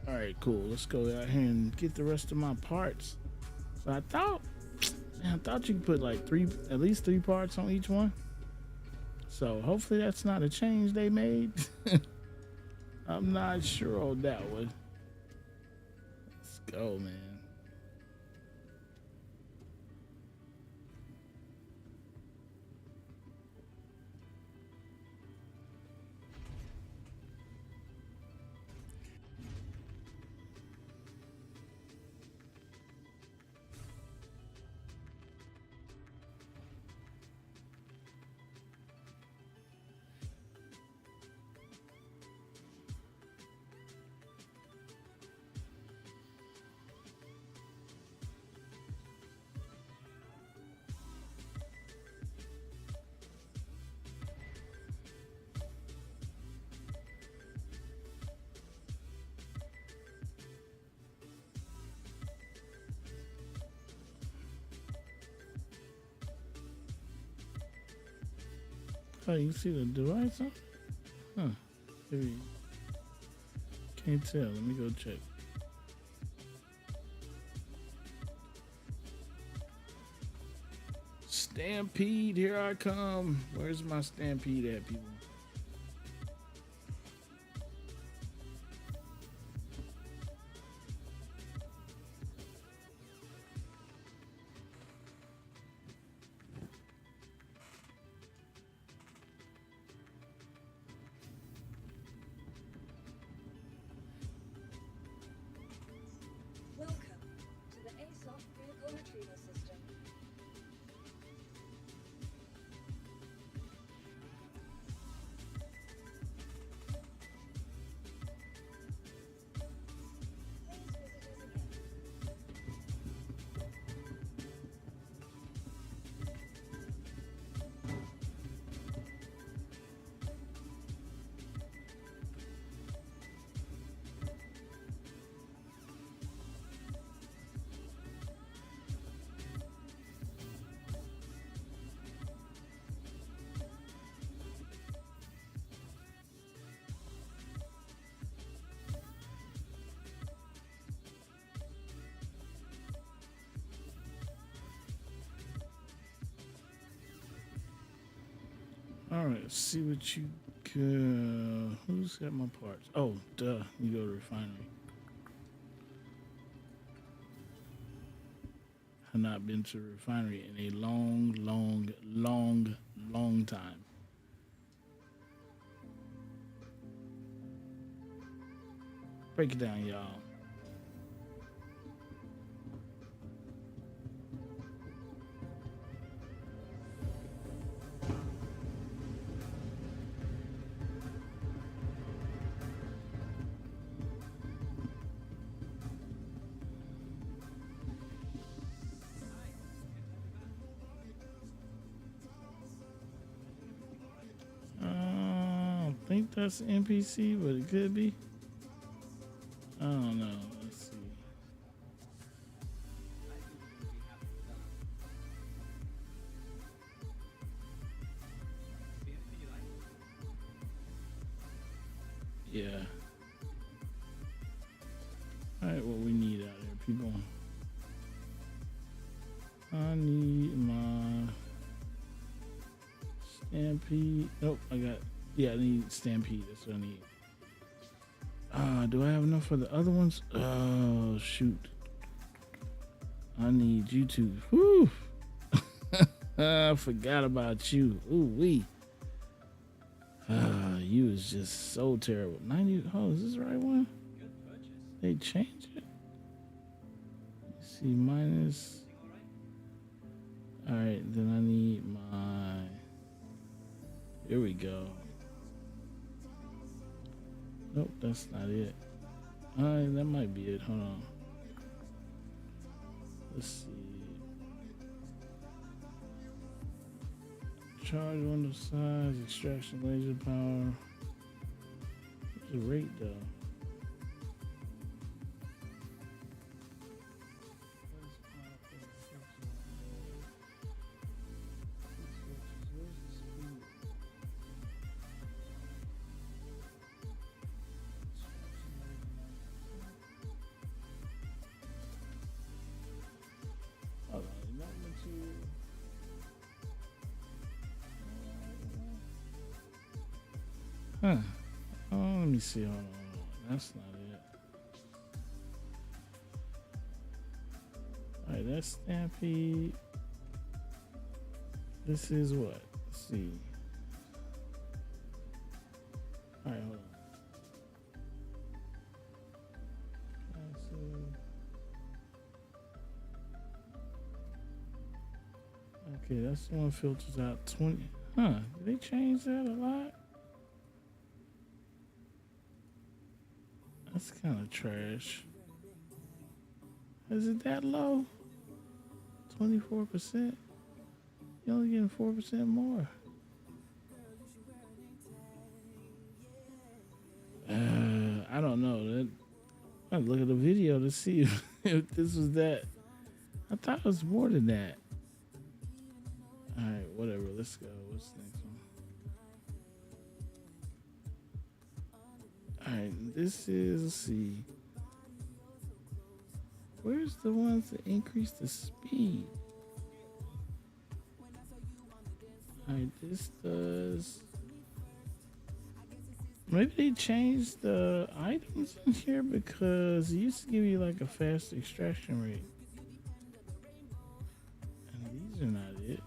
All right, cool. Let's go out here and get the rest of my parts. But I thought you could put like at least three parts on each one. So hopefully that's not a change they made. I'm not sure on that one. Let's go, man. Oh, you see the device on? Huh. There you go. Can't tell. Let me go check. Stampede, here I come. Where's my Stampede at, people? Welcome to the ASOS vehicle retrieval system. Please visit us again. All right, let's see what you got. Who's got my parts? Oh, duh. You go to refinery. Have not been to a refinery in a long time. Break it down, y'all. I don't think that's an NPC, but it could be. I don't know. Let's see. Yeah. All right, what we need out here, people. I need my Stampede. Nope, I got. Yeah, I need Stampede. That's what I need. Do I have enough for the other ones? Oh, shoot. I need you two. Whew. I forgot about you. Ooh, wee. You is just so terrible. 90. Oh, is this the right one? They changed it. Let's see, minus. All right, then I need my. Here we go. Nope, that's not it. That might be it. Hold on. Let's see. Charge window size, extraction laser power. What's the rate though? Huh. Oh, let me see. Hold on. That's not it. Alright, that's Stampede. This is what? Let's see. Alright, hold on. Okay, that's the one filters out 20. Huh? Did they change that a lot? That's kind of trash. Is it that low? 24%? You're only getting 4% more. I don't know. I look at the video to see if this was that. I thought it was more than that. All right, whatever. Let's go. What's the next one? All right, this is, let's see. Where's the ones that increase the speed? All right, this does. Maybe they changed the items in here because it used to give you like a fast extraction rate. And these are not it.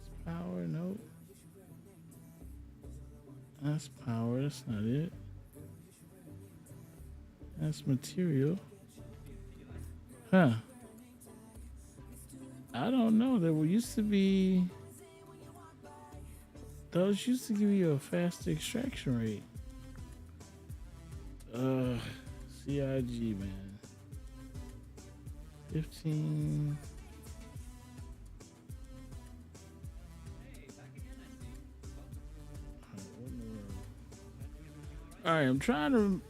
It's power, nope. That's power, that's not it. That's material. Huh. I don't know. There used to be. Those used to give you a faster extraction rate. CIG, man. 15. Alright, I'm trying to.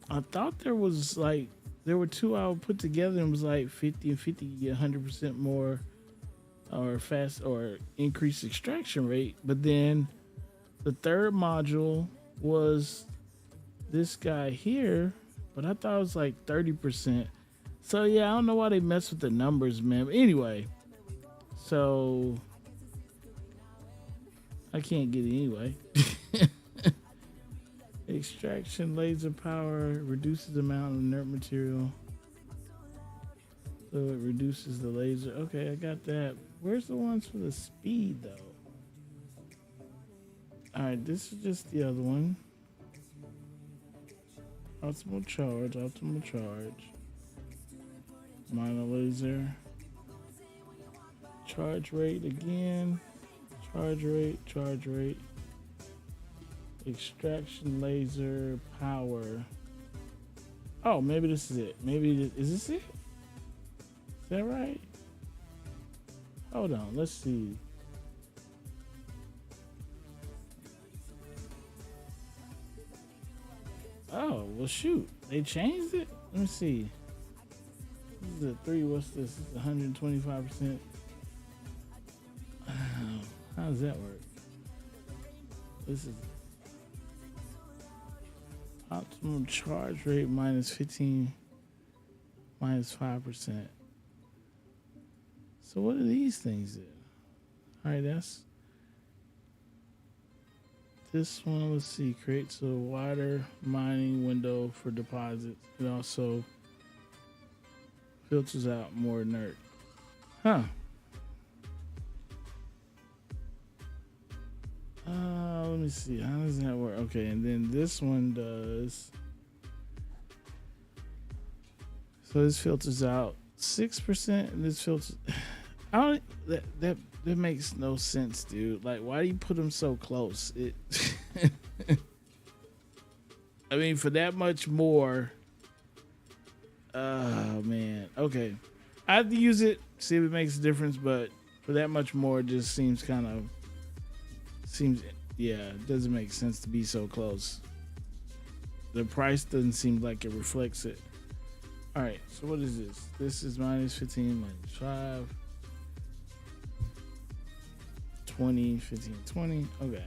I thought there was like. There were two I would put together and it was like 50 and 50, you get 100% more or fast or increased extraction rate. But then the third module was this guy here, but I thought it was like 30%. So yeah, I don't know why they mess with the numbers, man. But anyway, so I can't get it anyway. Extraction laser power reduces the amount of inert material. So it reduces the laser. Okay, I got that. Where's the ones for the speed though? Alright, this is just the other one. Optimal charge, optimal charge. Minor laser. Charge rate again. Charge rate, charge rate. Extraction laser power. Oh, maybe this is it. Maybe is this it? Is that right? Hold on, let's see. Oh, well shoot. They changed it? Let me see. This is a 3, what's this? This is 125%. How does that work? This is optimum charge rate minus 15 minus 5%. So what are these things then? All right, that's this one. Let's see, creates a wider mining window for deposits. It also filters out more inert. Huh. Let me see. How does that work? Okay, and then this one does. So this filters out 6%, and this filters. I don't. That makes no sense, dude. Like, why do you put them so close? It. I mean, for that much more. Oh man. Okay, I have to use it, see if it makes a difference, but for that much more, it just seems kind of. Yeah, it doesn't make sense to be so close. The price doesn't seem like it reflects it. All right, so what is this? This is minus 15, minus 5, 20, 15, 20. Okay.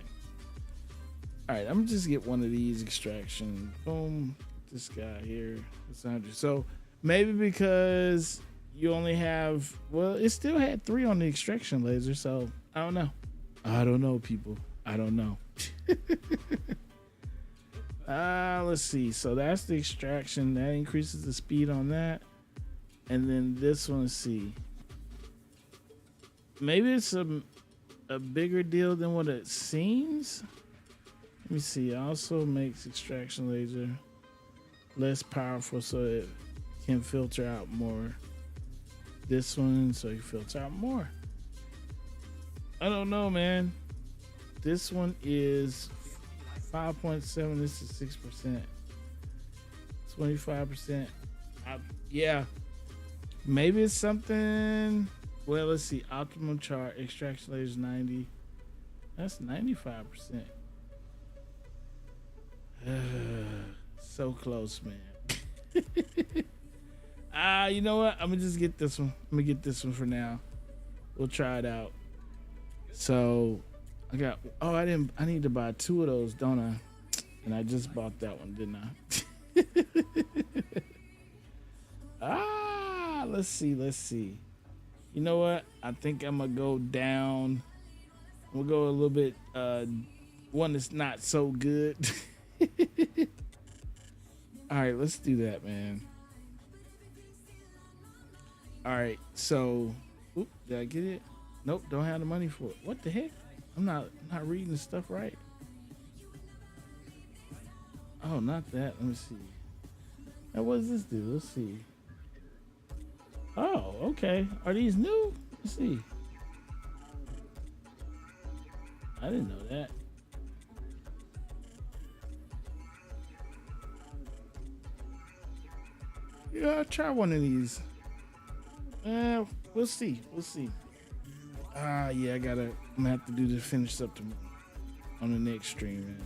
All right, I'm gonna just get one of these extraction. Boom. This guy here. It's 100. So maybe because you only have, well, it still had 3 on the extraction laser. So I don't know. I don't know, people. I don't know. Let's see. So that's the extraction. That increases the speed on that. And then this one, let's see. Maybe it's a bigger deal than what it seems. Let me see. It also makes extraction laser less powerful so it can filter out more. This one, so you filter out more. I don't know, man. This one is 5.7. This is 6%. 25%. Yeah. Maybe it's something. Well, let's see. Optimum chart. Extraction laser is 90. That's 95%. So close, man. You know what? I'm gonna just get this one. I'm gonna get this one for now. We'll try it out. So I got. Oh, I didn't. I need to buy 2 of those, don't I? And I just bought that one, didn't I? Let's see. Let's see. You know what? I think I'm gonna go down. We'll go a little bit. One that's not so good. All right, let's do that, man. All right, so, oop, did I get it? Nope, don't have the money for it. What the heck? I'm not reading the stuff right. Oh, not that. Let me see. Now, what does this do? Let's see. Oh, okay. Are these new? Let's see. I didn't know that. Yeah, I'll try one of these. We'll see. We'll see. Yeah, I'm gonna have to do this, finish up on the next stream, man.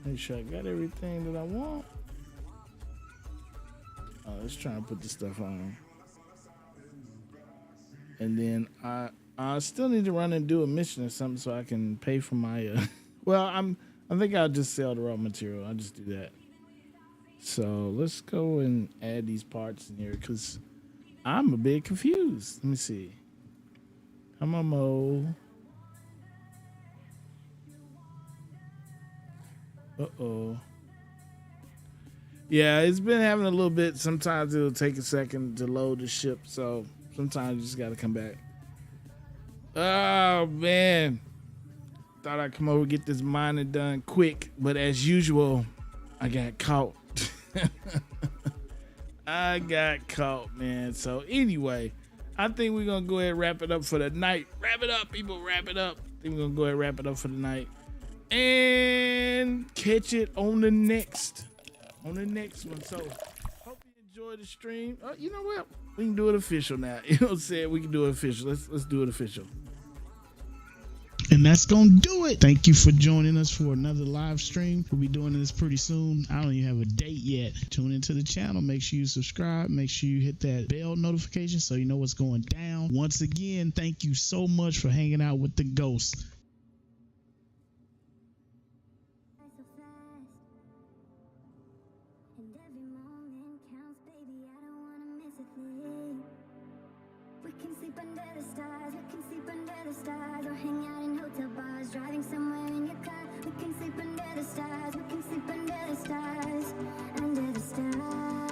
Make sure I got everything that I want. Let's try and put this stuff on. And then I still need to run and do a mission or something so I can pay for my well, I think I'll just sell the raw material. I'll just do that. So let's go and add these parts in here because I'm a bit confused. Let me see. Come on, Mo. Uh-oh. Yeah, it's been having a little bit. Sometimes it'll take a second to load the ship, so sometimes you just got to come back. Oh, man. Thought I'd come over and get this mining done quick, but as usual, I got caught. I got caught, man. So anyway, I think we're going to go ahead and wrap it up for the night. Wrap it up, people. Wrap it up. I think we're going to go ahead and wrap it up for the night. And catch it on the next one. So hope you enjoyed the stream. You know what? We can do it official now. You know what I'm saying? We can do it official. Let's do it official. And that's gonna do it. Thank you for joining us for another live stream. We'll be doing this pretty soon. I don't even have a date yet. Tune into the channel. Make sure you subscribe. Make sure you hit that bell notification so you know what's going down. Once again, thank you so much for hanging out with the Ghost. And every moment counts, baby. I don't wanna miss a thing. We can sleep under the stars. We can sleep under the stars, or hang out in hotel bars, driving somewhere in your car. We can sleep under the stars. We can sleep under the stars, under the stars.